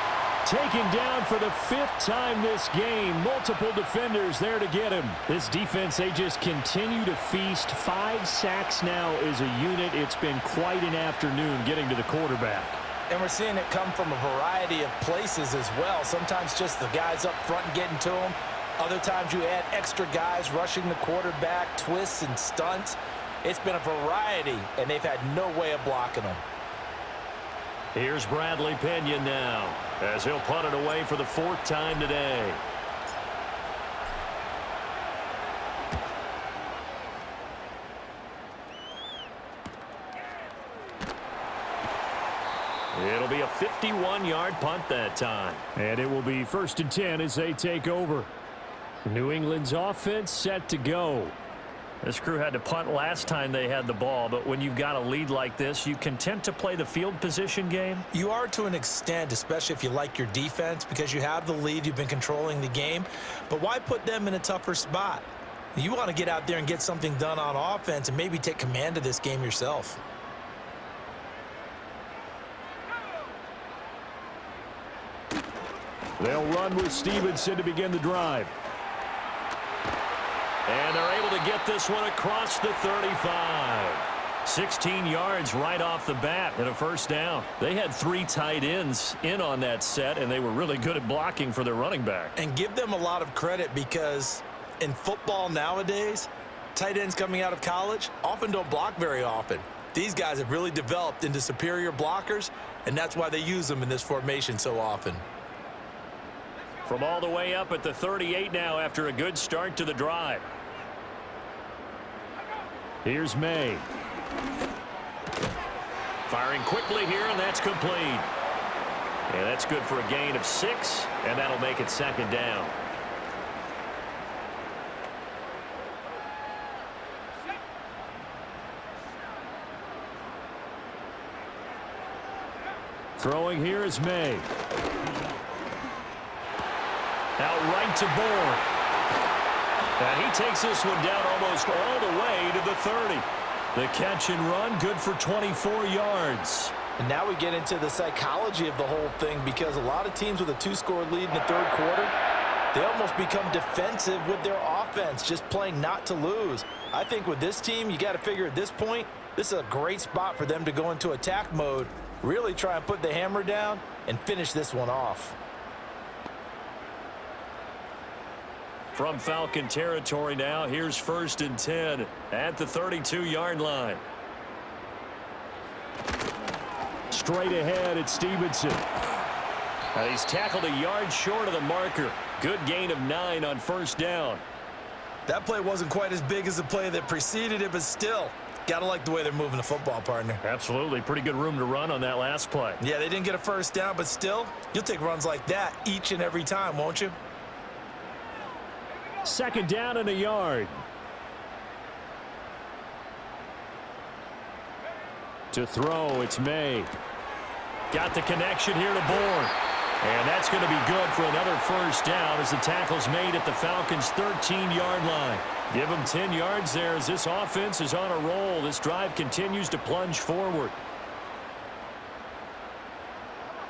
Taken down for the 5th time this game. Multiple defenders there to get him. This defense, they just continue to feast. 5 sacks now as a unit. It's been quite an afternoon getting to the quarterback. And we're seeing it come from a variety of places as well. Sometimes just the guys up front and getting to him. Other times you add extra guys rushing the quarterback, twists and stunts. It's been a variety, and they've had no way of blocking them. Here's Bradley Pinion now, as he'll punt it away for the 4th time today. It'll be a 51-yard punt that time. And it will be 1st and 10 as they take over. New England's offense set to go. This crew had to punt last time they had the ball, but when you've got a lead like this, you content to play the field position game? You are to an extent, especially if you like your defense, because you have the lead, you've been controlling the game. But why put them in a tougher spot? You want to get out there and get something done on offense and maybe take command of this game yourself. They'll run with Stevenson to begin the drive. And they're able to get this one across the 35. 16 yards right off the bat and a first down. They had 3 tight ends in on that set, and they were really good at blocking for their running back. And give them a lot of credit because in football nowadays, tight ends coming out of college often don't block very often. These guys have really developed into superior blockers, and that's why they use them in this formation so often. From all the way up at the 38 now after a good start to the drive. Here's May. Firing quickly here, and that's complete. And that's good for a gain of 6, and that'll make it second down. Throwing here is May. Out right to Bourne. And he takes this one down almost all the way to the 30. The catch and run, good for 24 yards. And now we get into the psychology of the whole thing because a lot of teams with a 2-score lead in the third quarter, they almost become defensive with their offense, just playing not to lose. I think with this team, you got to figure at this point, this is a great spot for them to go into attack mode, really try and put the hammer down and finish this one off. From Falcon territory now, here's 1st and 10 at the 32-yard line. Straight ahead at Stevenson. And he's tackled a yard short of the marker. Good gain of 9 on first down. That play wasn't quite as big as the play that preceded it, but still, got to like the way they're moving the football, partner. Absolutely. Pretty good room to run on that last play. Yeah, they didn't get a first down, but still, you'll take runs like that each and every time, won't you? Second down and a yard. To throw, it's May. Got the connection here to Bourne. And that's going to be good for another first down as the tackle's made at the Falcons' 13-yard line. Give them 10 yards there as this offense is on a roll. This drive continues to plunge forward.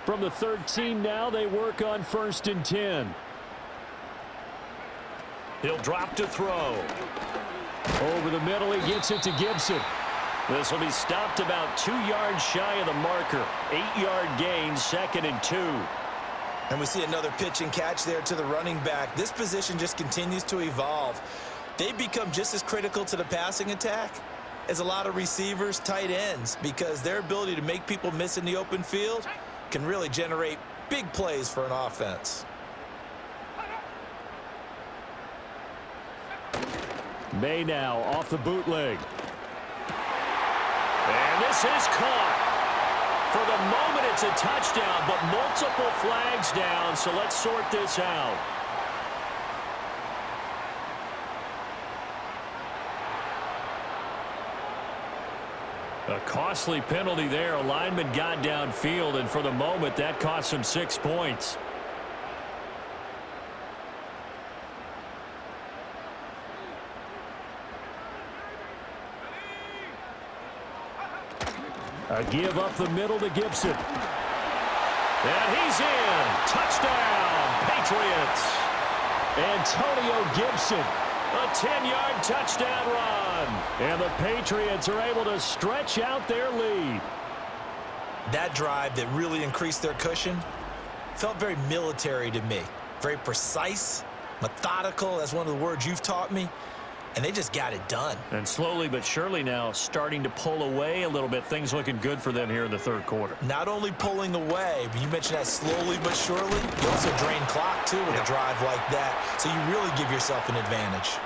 From the 13 now, they work on 1st and 10. He'll drop to throw. Over the middle, he gets it to Gibson. This will be stopped about 2 yards shy of the marker. 8-yard gain, 2nd and 2. And we see another pitch and catch there to the running back. This position just continues to evolve. They become just as critical to the passing attack as a lot of receivers, tight ends, because their ability to make people miss in the open field can really generate big plays for an offense. May now off the bootleg. And this is caught. For the moment, it's a touchdown, but multiple flags down, so let's sort this out. A costly penalty there. A lineman got downfield, and for the moment, that cost him 6 points. A give up the middle to Gibson. And he's in. Touchdown, Patriots. Antonio Gibson. A 10-yard touchdown run. And the Patriots are able to stretch out their lead. That drive that really increased their cushion felt very military to me. Very precise, methodical. That's one of the words you've taught me. And they just got it done. And slowly but surely now starting to pull away a little bit. Things looking good for them here in the third quarter. Not only pulling away, but you mentioned that slowly but surely. You also drain clock, too, with a drive like that. So you really give yourself an advantage.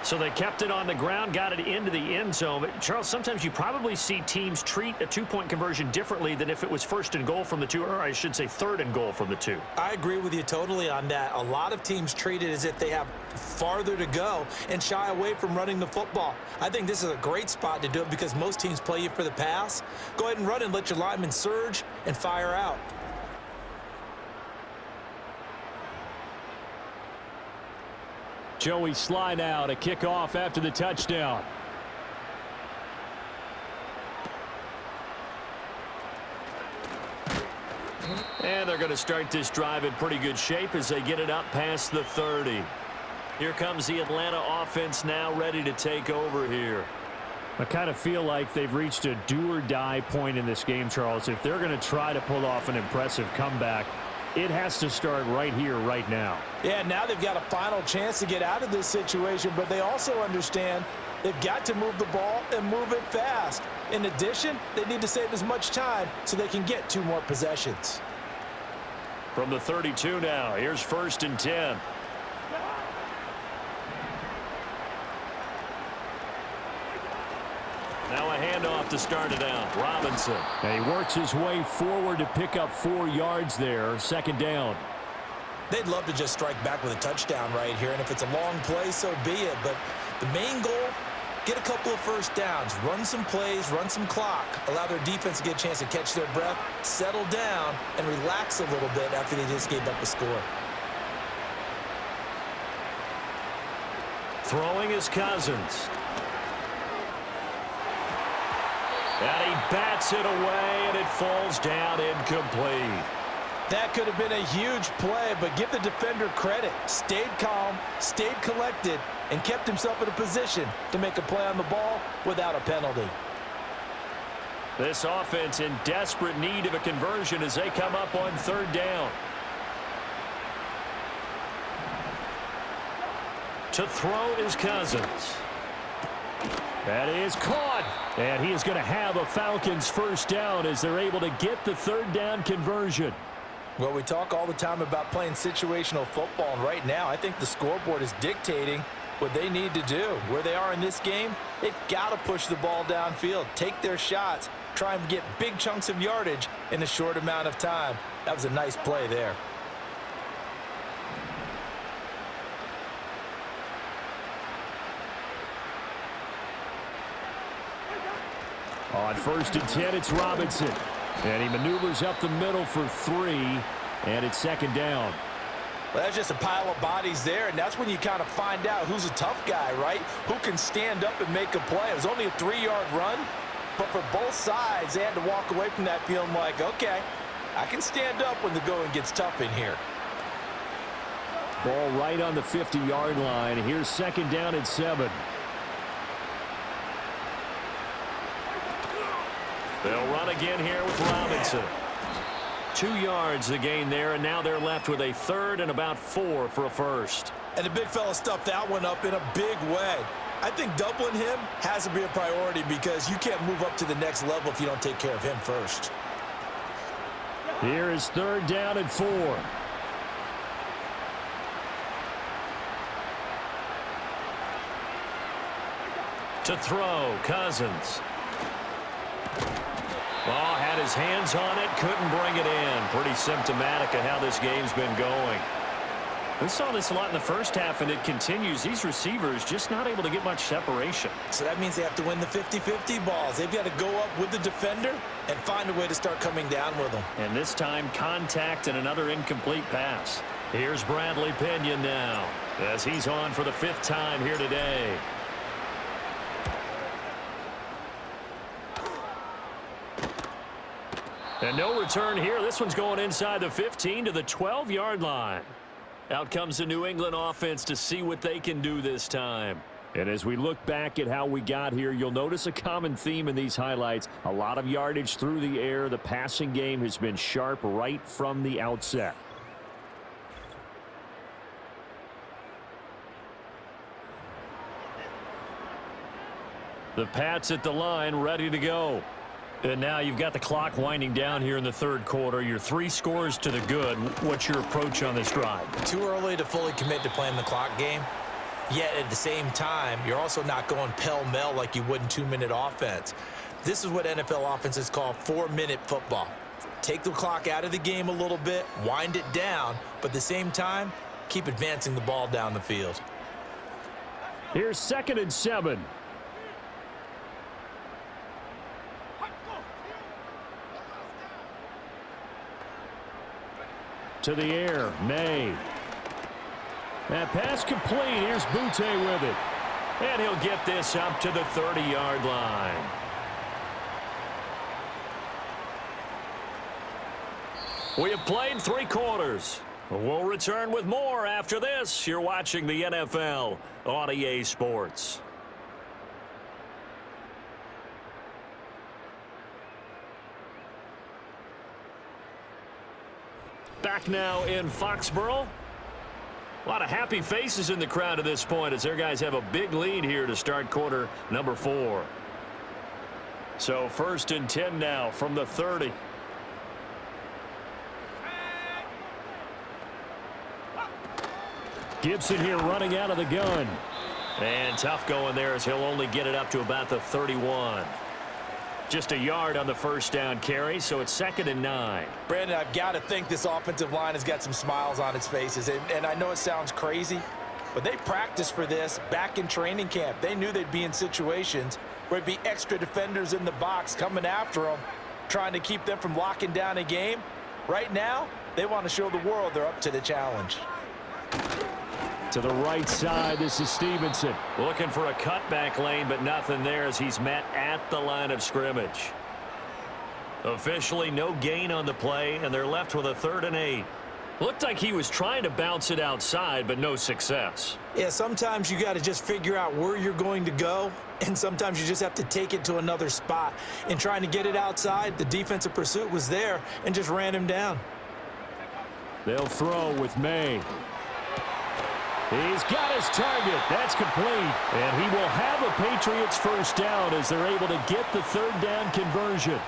So they kept it on the ground, got it into the end zone. But Charles, sometimes you probably see teams treat a two-point conversion differently than if it was first and goal from the 2, or I should say third and goal from the 2. I agree with you totally on that. A lot of teams treat it as if they have farther to go and shy away from running the football. I think this is a great spot to do it because most teams play you for the pass. Go ahead and run and let your linemen surge and fire out. Joey slide out, a kickoff after the touchdown. And they're going to start this drive in pretty good shape as they get it up past the 30. Here comes the Atlanta offense now ready to take over here. I kind of feel like they've reached a do-or-die point in this game, Charles. If they're going to try to pull off an impressive comeback, it has to start right here, right now. Yeah, now they've got a final chance to get out of this situation, but they also understand they've got to move the ball and move it fast. In addition, they need to save as much time so they can get 2 more possessions. From the 32 now, here's 1st and 10. Now a handoff to start it out. Robinson. And he works his way forward to pick up 4 yards there. 2nd down. They'd love to just strike back with a touchdown right here, and if it's a long play, so be it. But the main goal, get a couple of first downs, run some plays, run some clock, allow their defense to get a chance to catch their breath, settle down, and relax a little bit after they just gave up a score. Throwing is Cousins. And he bats it away, and it falls down incomplete. That could have been a huge play, but give the defender credit. Stayed calm, stayed collected, and kept himself in a position to make a play on the ball without a penalty. This offense in desperate need of a conversion as they come up on 3rd down. To throw is Cousins. That is caught. And he is going to have a Falcons 1st down as they're able to get the 3rd down conversion. Well, we talk all the time about playing situational football, and right now I think the scoreboard is dictating what they need to do. Where they are in this game, they've got to push the ball downfield, take their shots, try and get big chunks of yardage in a short amount of time. That was a nice play there. On 1st and 10, it's Robinson. And he maneuvers up the middle for 3, and it's 2nd down. Well, that's just a pile of bodies there, and that's when you kind of find out who's a tough guy, right? Who can stand up and make a play. It was only a 3-yard run, but for both sides, they had to walk away from that feeling like, okay, I can stand up when the going gets tough in here. Ball right on the 50-yard line. Here's 2nd down and 7. They'll run again here with Robinson. 2 yards the gain there, and now they're left with a 3rd and about 4 for a first. And the big fella stuffed that one up in a big way. I think doubling him has to be a priority because you can't move up to the next level if you don't take care of him first. Here is 3rd down and 4. To throw, Cousins. Oh, had his hands on it, couldn't bring it in. Pretty symptomatic of how this game's been going. We saw this a lot in the first half, and it continues. These receivers just not able to get much separation. So that means they have to win the 50-50 balls. They've got to go up with the defender and find a way to start coming down with them. And this time, contact and another incomplete pass. Here's Bradley Pinion now, as he's on for the 5th time here today. And no return here. This one's going inside the 15 to the 12-yard line. Out comes the New England offense to see what they can do this time. And as we look back at how we got here, you'll notice a common theme in these highlights. A lot of yardage through the air. The passing game has been sharp right from the outset. The Pats at the line, ready to go. And now you've got the clock winding down here in the 3rd quarter. You're 3 scores to the good. What's your approach on this drive? Too early to fully commit to playing the clock game. Yet at the same time, you're also not going pell-mell like you would in 2-minute offense. This is what NFL offenses call 4-minute football. Take the clock out of the game a little bit, wind it down, but at the same time, keep advancing the ball down the field. Here's 2nd and 7. To the air, May. That pass complete. Here's Butte with it. And he'll get this up to the 30-yard line. We have played 3 quarters. We'll return with more after this. You're watching the NFL on EA Sports. Back now in Foxborough. A lot of happy faces in the crowd at this point as their guys have a big lead here to start quarter number 4. So 1st and 10 now from the 30. Gibson here running out of the gun. And tough going there as he'll only get it up to about the 31. Just a yard on the 1st down carry, so it's 2nd and 9. Brandon, I've got to think this offensive line has got some smiles on its faces. And I know it sounds crazy, but they practiced for this back in training camp. They knew they'd be in situations where it'd be extra defenders in the box coming after them, trying to keep them from locking down a game. Right now, they want to show the world they're up to the challenge. To the right side, this is Stevenson. Looking for a cutback lane, but nothing there as he's met at the line of scrimmage. Officially no gain on the play, and they're left with a 3rd and 8. Looked like he was trying to bounce it outside, but no success. Yeah, sometimes you got to just figure out where you're going to go, and sometimes you just have to take it to another spot. In trying to get it outside, the defensive pursuit was there and just ran him down. They'll throw with May. He's got his target. That's complete. And he will have a Patriots 1st down as they're able to get the 3rd down conversion.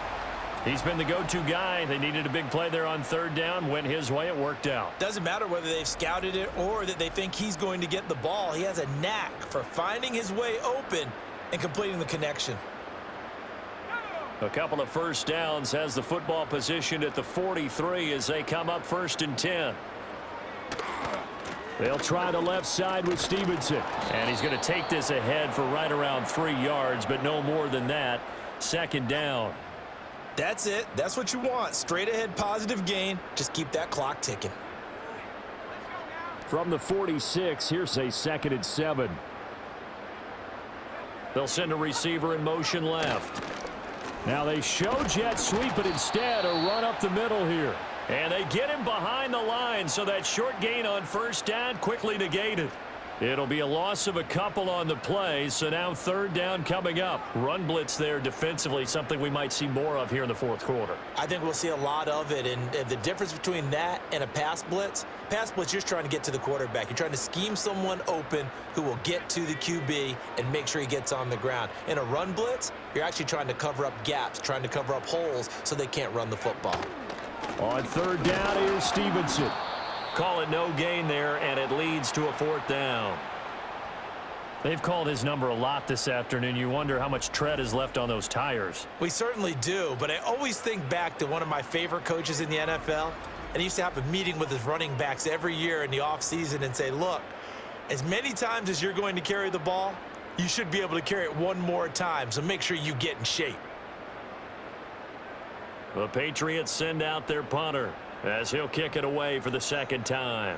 He's been the go-to guy. They needed a big play there on 3rd down. Went his way. It worked out. Doesn't matter whether they've scouted it or that they think he's going to get the ball. He has a knack for finding his way open and completing the connection. A couple of 1st downs, has the football position at the 43 as they come up 1st and 10. They'll try the left side with Stevenson. And he's going to take this ahead for right around 3 yards, but no more than that. 2nd down. That's it. That's what you want. Straight ahead positive gain. Just keep that clock ticking. From the 46, here's a 2nd and 7. They'll send a receiver in motion left. Now they show jet sweep, but instead a run up the middle here. And they get him behind the line, so that short gain on 1st down quickly negated. It'll be a loss of a couple on the play, so now 3rd down coming up. Run blitz there defensively, something we might see more of here in the 4th quarter. I think we'll see a lot of it, and the difference between that and a pass blitz, you're just trying to get to the quarterback. You're trying to scheme someone open who will get to the QB and make sure he gets on the ground. In a run blitz, you're actually trying to cover up gaps, trying to cover up holes so they can't run the football. On 3rd down, here's Stevenson. Call it no gain there, and it leads to a 4th down. They've called his number a lot this afternoon. You wonder how much tread is left on those tires. We certainly do, but I always think back to one of my favorite coaches in the NFL, and he used to have a meeting with his running backs every year in the offseason and say, look, as many times as you're going to carry the ball, you should be able to carry it one more time, so make sure you get in shape. The Patriots send out their punter as he'll kick it away for the 2nd time.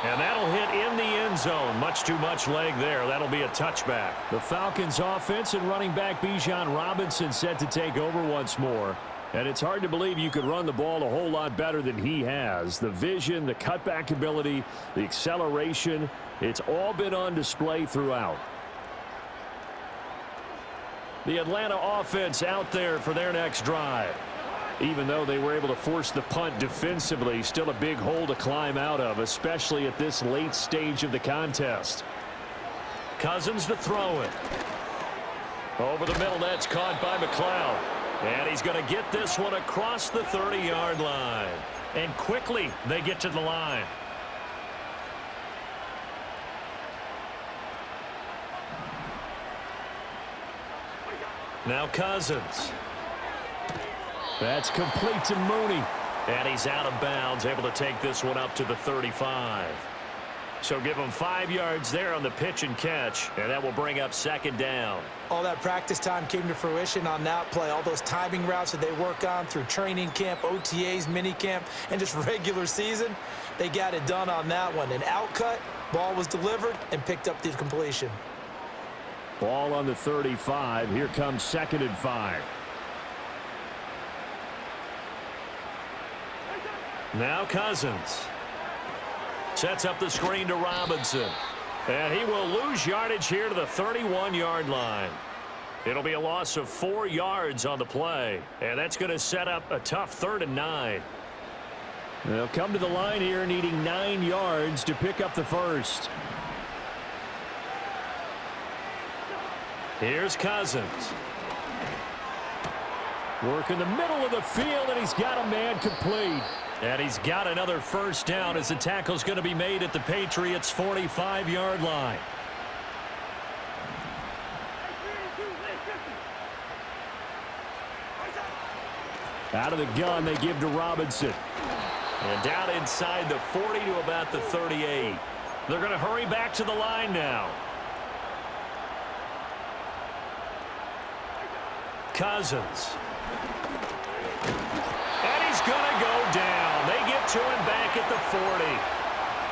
And that'll hit in the end zone. Much too much leg there. That'll be a touchback. The Falcons offense and running back Bijan Robinson set to take over once more. And it's hard to believe you could run the ball a whole lot better than he has. The vision, the cutback ability, the acceleration, it's all been on display throughout. The Atlanta offense out there for their next drive. Even though they were able to force the punt defensively, still a big hole to climb out of, especially at this late stage of the contest. Cousins to throw it. Over the middle, that's caught by McLeod. And he's going to get this one across the 30-yard line. And quickly they get to the line. Now Cousins. That's complete to Mooney. And he's out of bounds, able to take this one up to the 35. So give him 5 yards there on the pitch and catch, and that will bring up second down. All that practice time came to fruition on that play. All those timing routes that they work on through training camp, OTAs, mini camp, and just regular season, they got it done on that one. An outcut, ball was delivered, and picked up the completion. Ball on the 35. Here comes 2nd and 5. Now Cousins. Sets up the screen to Robinson. And he will lose yardage here to the 31-yard line. It'll be a loss of 4 yards on the play. And that's going to set up a tough 3rd and 9. They'll come to the line here needing 9 yards to pick up the first. Here's Cousins. Work in the middle of the field, and he's got a man complete. And he's got another first down as the tackle's going to be made at the Patriots' 45-yard line. Out of the gun, they give to Robinson. And down inside the 40 to about the 38. They're going to hurry back to the line now. Cousins. And he's going to go down. They get to him back at the 40.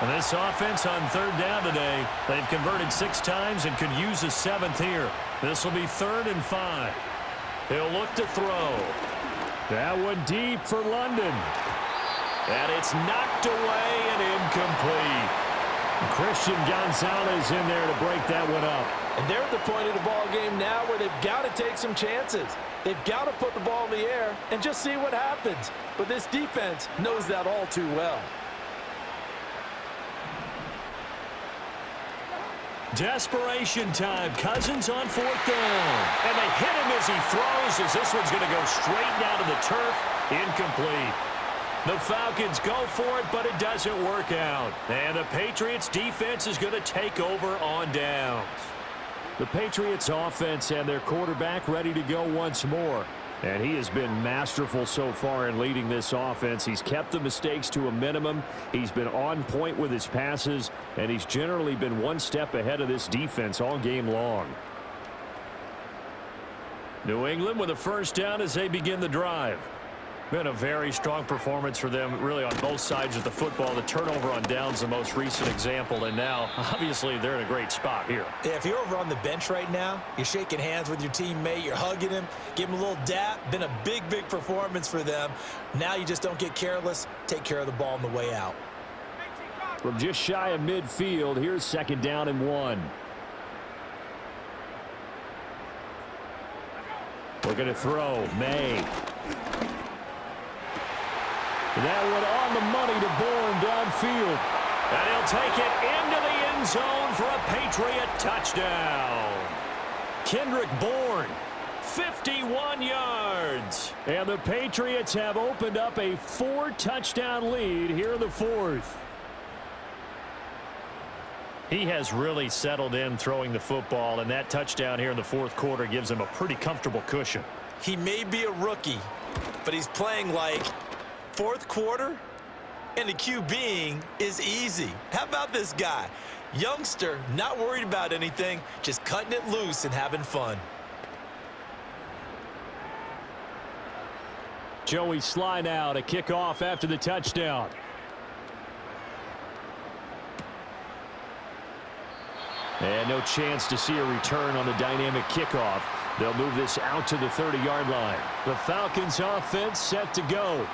And this offense on 3rd down today, they've converted 6 times and could use a 7th here. This will be 3rd and 5. He'll look to throw. That one deep for London. And it's knocked away and incomplete. Christian Gonzalez in there to break that one up. And they're at the point of the ball game now where they've got to take some chances. They've got to put the ball in the air and just see what happens. But this defense knows that all too well. Desperation time. Cousins on 4th down. And they hit him as he throws, as this one's going to go straight down to the turf. Incomplete. The Falcons go for it, but it doesn't work out. And the Patriots defense is going to take over on downs. The Patriots offense and their quarterback ready to go once more. And he has been masterful so far in leading this offense. He's kept the mistakes to a minimum. He's been on point with his passes, and he's generally been one step ahead of this defense all game long. New England with a first down as they begin the drive. Been a very strong performance for them, really, on both sides of the football. The turnover on downs, the most recent example, and now, obviously, they're in a great spot here. Yeah, if you're over on the bench right now, you're shaking hands with your teammate, you're hugging him, give him a little dap. Been a big, big performance for them. Now you just don't get careless. Take care of the ball on the way out. From just shy of midfield, here's 2nd down and 1. We're going to throw. May. That one on the money to Bourne downfield. And he'll take it into the end zone for a Patriot touchdown. Kendrick Bourne, 51 yards. And the Patriots have opened up a 4-touchdown lead here in the 4th. He has really settled in throwing the football, and that touchdown here in the 4th quarter gives him a pretty comfortable cushion. He may be a rookie, but he's playing like 4th quarter, and the QBing is easy. How about this guy? Youngster, not worried about anything, just cutting it loose and having fun. Joey Sly now to kick off after the touchdown. And no chance to see a return on the dynamic kickoff. They'll move this out to the 30-yard line. The Falcons offense set to go.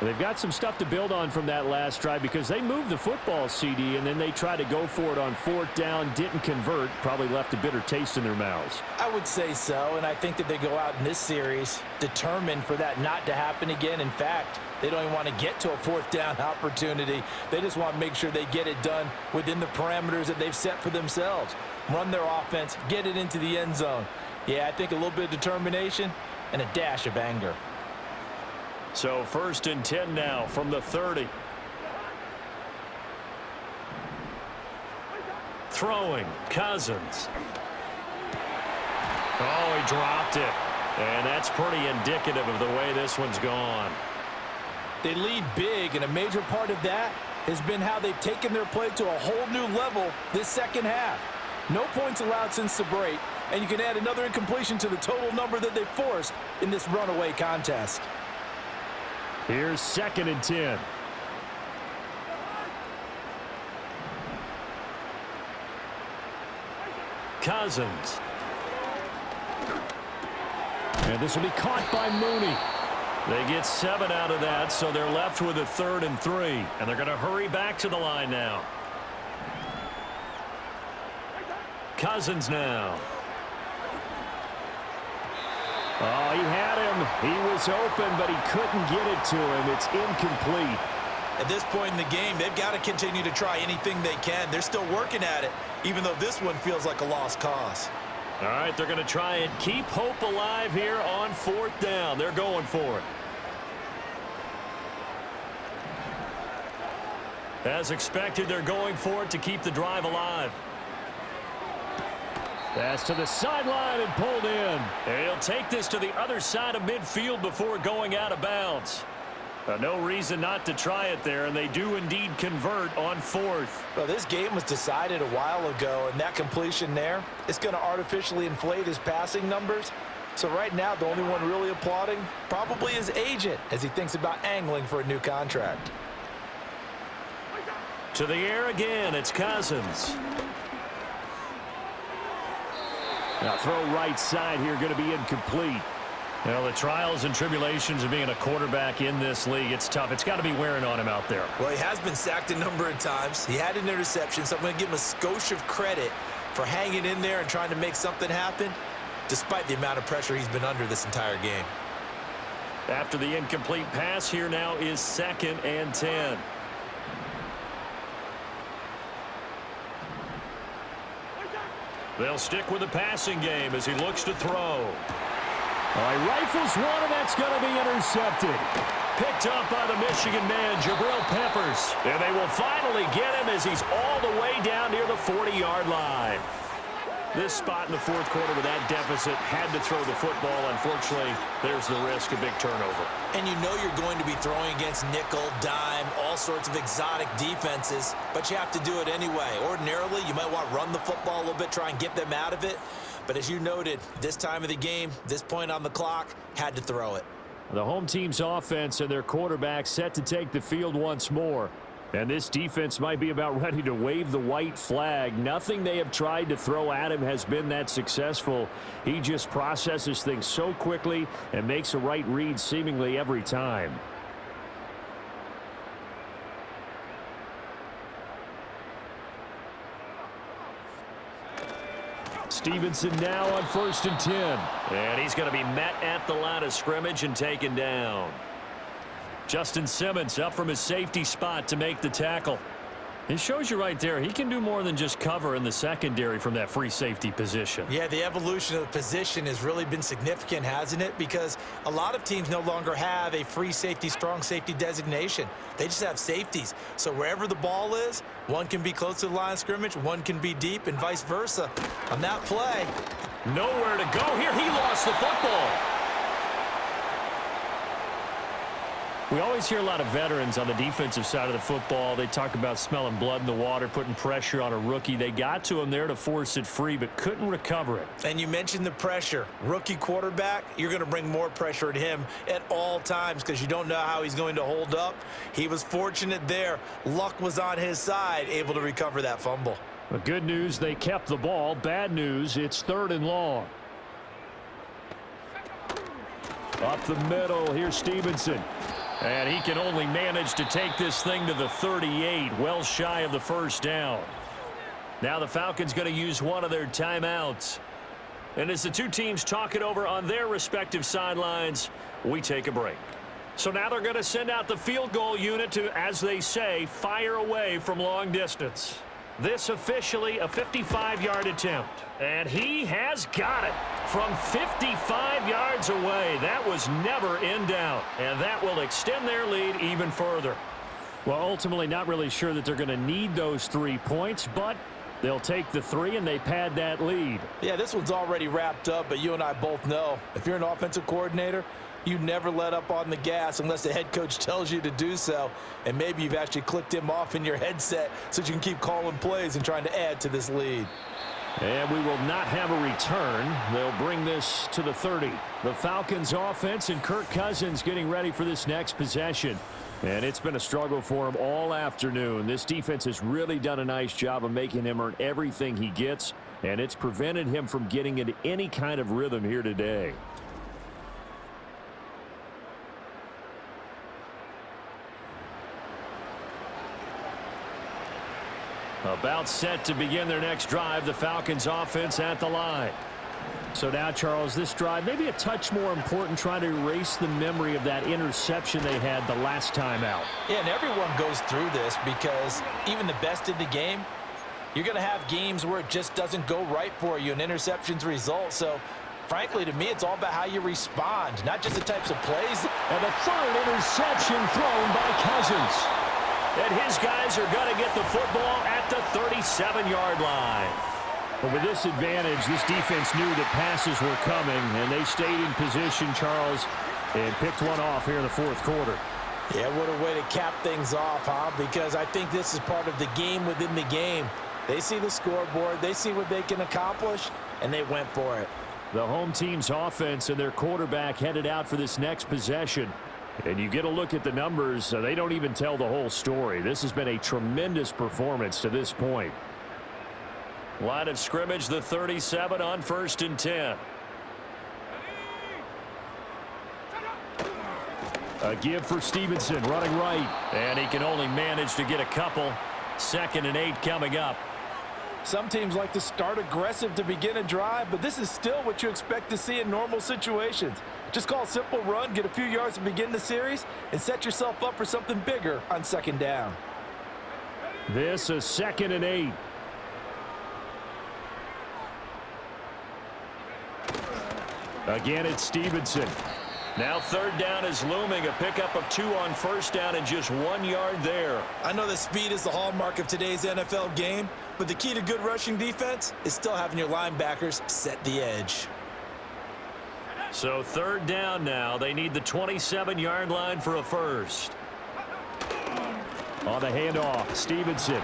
They've got some stuff to build on from that last drive because they moved the football, CD, and then they tried to go for it on 4th down, didn't convert, probably left a bitter taste in their mouths. I would say so, and I think that they go out in this series determined for that not to happen again. In fact, they don't even want to get to a 4th down opportunity. They just want to make sure they get it done within the parameters that they've set for themselves. Run their offense, get it into the end zone. Yeah, I think a little bit of determination and a dash of anger. So 1st and 10 now from the 30. Throwing, Cousins. Oh, he dropped it. And that's pretty indicative of the way this one's gone. They lead big, and a major part of that has been how they've taken their play to a whole new level this second half. No points allowed since the break, and you can add another incompletion to the total number that they forced in this runaway contest. Here's 2nd and 10. Cousins. And this will be caught by Mooney. They get 7 out of that, so they're left with a 3rd and 3. And they're going to hurry back to the line now. Cousins now. Oh, he had him. He was open, but he couldn't get it to him. It's incomplete. At this point in the game, they've got to continue to try anything they can. They're still working at it, even though this one feels like a lost cause. All right, they're going to try and keep hope alive here on 4th down. They're going for it. As expected, they're going for it to keep the drive alive. Pass to the sideline and pulled in. And he'll take this to the other side of midfield before going out of bounds. No reason not to try it there, and they do indeed convert on 4th. Well, this game was decided a while ago, and that completion there is going to artificially inflate his passing numbers. So right now, the only one really applauding probably his agent as he thinks about angling for a new contract. To the air again, it's Cousins. Now throw right side here, going to be incomplete. Well, the trials and tribulations of being a quarterback in this league, it's tough. It's got to be wearing on him out there. Well, he has been sacked a number of times. He had an interception, so I'm going to give him a skosh of credit for hanging in there and trying to make something happen, despite the amount of pressure he's been under this entire game. After the incomplete pass, here now is 2nd and 10. They'll stick with the passing game as he looks to throw. All right, rifles one, and that's going to be intercepted. Picked up by the Michigan man, Jabril Peppers. And they will finally get him as he's all the way down near the 40-yard line. This spot in the 4th quarter with that deficit had to throw the football. Unfortunately, there's the risk of big turnover. And you know you're going to be throwing against nickel, dime, all sorts of exotic defenses, but you have to do it anyway. Ordinarily, you might want to run the football a little bit, try and get them out of it. But as you noted, this time of the game, this point on the clock, had to throw it. The home team's offense and their quarterback set to take the field once more. And this defense might be about ready to wave the white flag. Nothing they have tried to throw at him has been that successful. He just processes things so quickly and makes a right read seemingly every time. Stevenson now on 1st and 10. And he's going to be met at the line of scrimmage and taken down. Justin Simmons up from his safety spot to make the tackle. It shows you right there, he can do more than just cover in the secondary from that free safety position. Yeah, the evolution of the position has really been significant, hasn't it? Because a lot of teams no longer have a free safety, strong safety designation. They just have safeties. So wherever the ball is, one can be close to the line of scrimmage, one can be deep, and vice versa. On that play, nowhere to go here. He lost the football. We always hear a lot of veterans on the defensive side of the football. They talk about smelling blood in the water, putting pressure on a rookie. They got to him there to force it free, but couldn't recover it. And you mentioned the pressure. Rookie quarterback, you're going to bring more pressure at him at all times because you don't know how he's going to hold up. He was fortunate there. Luck was on his side, able to recover that fumble. But good news, they kept the ball. Bad news, it's 3rd and long. Up the middle, here's Stevenson. And he can only manage to take this thing to the 38, well shy of the 1st down. Now the Falcons going to use one of their timeouts. And as the two teams talk it over on their respective sidelines, we take a break. So now they're going to send out the field goal unit to, as they say, fire away from long distance. This officially a 55-yard attempt. And he has got it from 55 yards away. That was never in doubt. And that will extend their lead even further. Well, ultimately not really sure that they're going to need those 3 points, but they'll take the 3 and they pad that lead. Yeah, this one's already wrapped up, but you and I both know if you're an offensive coordinator, you never let up on the gas unless the head coach tells you to do so. And maybe you've actually clicked him off in your headset so you can keep calling plays and trying to add to this lead. And we will not have a return. They'll bring this to the 30. The Falcons offense and Kirk Cousins getting ready for this next possession. And it's been a struggle for him all afternoon. This defense has really done a nice job of making him earn everything he gets, and it's prevented him from getting into any kind of rhythm here today. About set to begin their next drive, the Falcons offense at the line. So now, Charles, this drive maybe a touch more important, trying to erase the memory of that interception they had the last time out. Yeah, and everyone goes through this because even the best in the game, you're going to have games where it just doesn't go right for you and interceptions result. So, frankly, to me, it's all about how you respond, not just the types of plays. And a third interception thrown by Cousins. And his guys are going to get the football at the 37-yard line. But with this advantage, this defense knew that passes were coming, and they stayed in position, Charles, and picked one off here in the fourth quarter. Yeah, what a way to cap things off, huh? Because I think this is part of the game within the game. They see the scoreboard, they see what they can accomplish, and they went for it. The home team's offense and their quarterback headed out for this next possession. And you get a look at the numbers, they don't even tell the whole story. This has been a tremendous performance to this point. Line of scrimmage, the 37 on 1st and 10. A give for Stevenson, running right. And he can only manage to get a couple. 2nd and 8 coming up. Some teams like to start aggressive to begin a drive, but this is still what you expect to see in normal situations. Just call a simple run, get a few yards to begin the series, and set yourself up for something bigger on 2nd down. This is 2nd and 8. Again, it's Stevenson. Now 3rd down is looming. A pickup of 2 on 1st down and just 1 yard there. I know that speed is the hallmark of today's NFL game, but the key to good rushing defense is still having your linebackers set the edge. So 3rd down now. They need the 27-yard line for a first. On the handoff, Stevenson.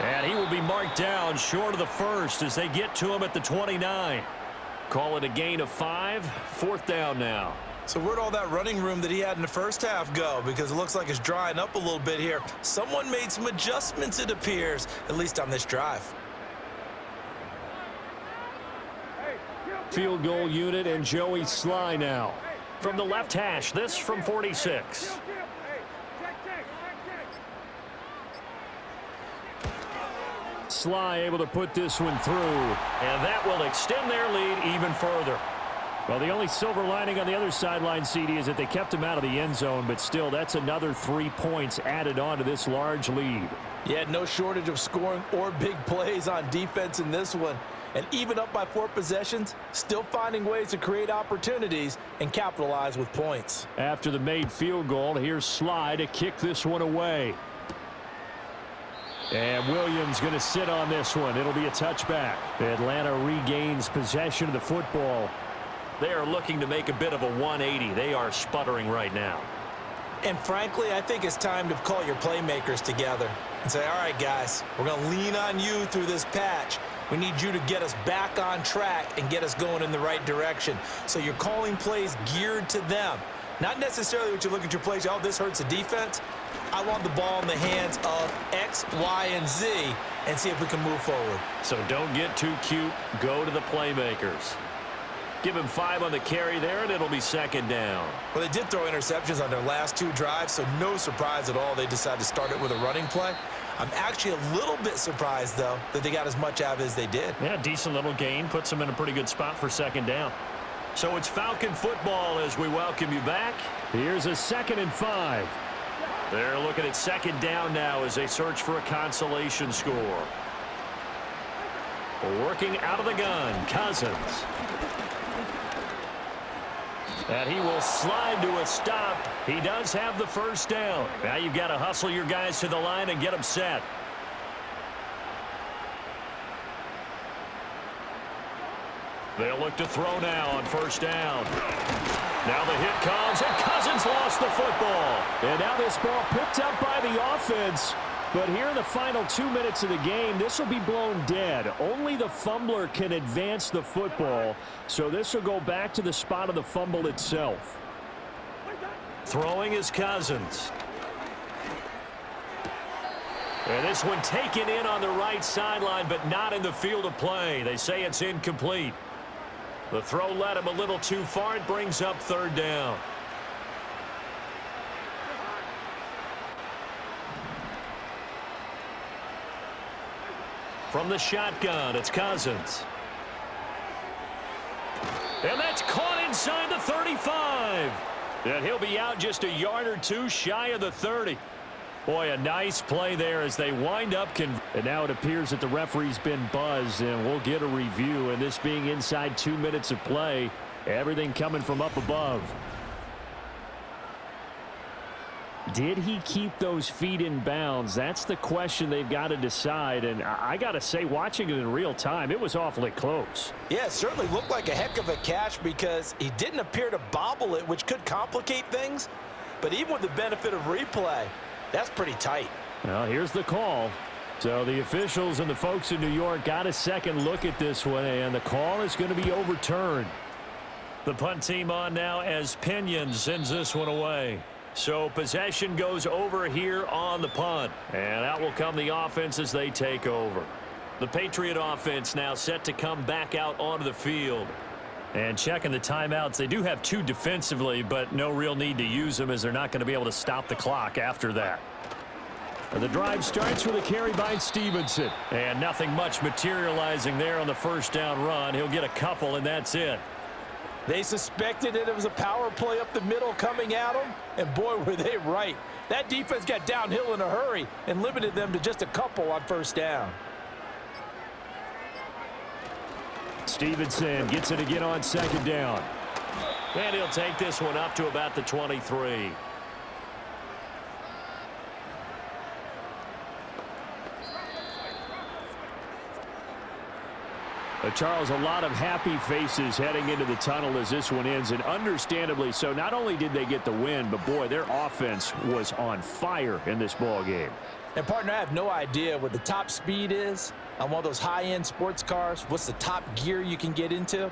And he will be marked down short of the first as they get to him at the 29. Call it a gain of 5. 4th down now. So where'd all that running room that he had in the first half go? Because it looks like it's drying up a little bit here. Someone made some adjustments, it appears, at least on this drive. Field goal unit and Joey Sly now. From the left hash, this from 46. Sly able to put this one through. And that will extend their lead even further. Well, the only silver lining on the other sideline, CD, is that they kept him out of the end zone, but still, that's another 3 points added on to this large lead. Yeah, no shortage of scoring or big plays on defense in this one. And even up by 4 possessions, still finding ways to create opportunities and capitalize with points. After the made field goal, here's Sly to kick this one away. And Williams going to sit on this one. It'll be a touchback. Atlanta regains possession of the football. They are looking to make a bit of a 180. They are sputtering right now. And frankly, I think it's time to call your playmakers together and say, all right, guys, we're going to lean on you through this patch. We need you to get us back on track and get us going in the right direction. So you're calling plays geared to them. Not necessarily what you look at your plays, oh, this hurts the defense. I want the ball in the hands of X, Y, and Z and see if we can move forward. So don't get too cute. Go to the playmakers. Give him 5 on the carry there, and it'll be 2nd down. Well, they did throw interceptions on their last 2 drives, so no surprise at all they decided to start it with a running play. I'm actually a little bit surprised, though, that they got as much out of it as they did. Yeah, decent little gain. Puts them in a pretty good spot for 2nd down. So it's Falcon football as we welcome you back. Here's a 2nd and 5. They're looking at 2nd down now as they search for a consolation score. Working out of the gun, Cousins. And he will slide to a stop. He does have the first down. Now you've got to hustle your guys to the line and get them set. They'll look to throw now on first down. Now the hit comes, and Cousins lost the football. And now this ball picked up by the offense. But here in the final 2 minutes of the game, this will be blown dead. Only the fumbler can advance the football, so this will go back to the spot of the fumble itself. Throwing is Cousins. And this one taken in on the right sideline, but not in the field of play. They say it's incomplete. The throw led him a little too far. It brings up third down. From the shotgun, it's Cousins. And that's caught inside the 35. And he'll be out just a yard or two shy of the 30. Boy, a nice play there as they wind up. And now it appears that the referee's been buzzed, and we'll get a review. And this being inside 2 minutes of play, everything coming from up above. Did he keep those feet in bounds? That's the question they've got to decide. And I got to say, watching it in real time, it was awfully close. Yeah, it certainly looked like a heck of a catch because he didn't appear to bobble it, which could complicate things. But even with the benefit of replay, that's pretty tight. Well, here's the call. So the officials and the folks in New York got a second look at this one, and the call is going to be overturned. The punt team on now as Pinion sends this one away. So possession goes over here on the punt. And out will come the offense as they take over. The Patriot offense now set to come back out onto the field. And checking the timeouts, they do have two defensively, but no real need to use them as they're not going to be able to stop the clock after that. And the drive starts with a carry by Stevenson. And nothing much materializing there on the first down run. He'll get a couple, and that's it. They suspected that it was a power play up the middle coming at them, and boy, were they right. That defense got downhill in a hurry and limited them to just a couple on first down. Stevenson gets it again on second down. And he'll take this one up to about the 23. Charles, a lot of happy faces heading into the tunnel as this one ends, and understandably so. Not only did they get the win, but boy, their offense was on fire in this ball game. And partner, I have no idea what the top speed is on one of those high-end sports cars. What's the top gear you can get into?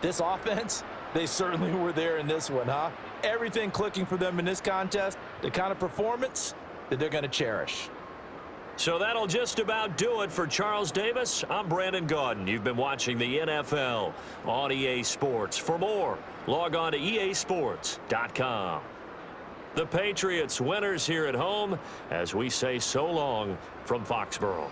This offense, they certainly were there in this one, huh? Everything clicking for them in this contest, the kind of performance that they're going to cherish. So that'll just about do it for Charles Davis. I'm Brandon Gaudin. You've been watching the NFL on EA Sports. For more, log on to easports.com. The Patriots winners here at home as we say so long from Foxborough.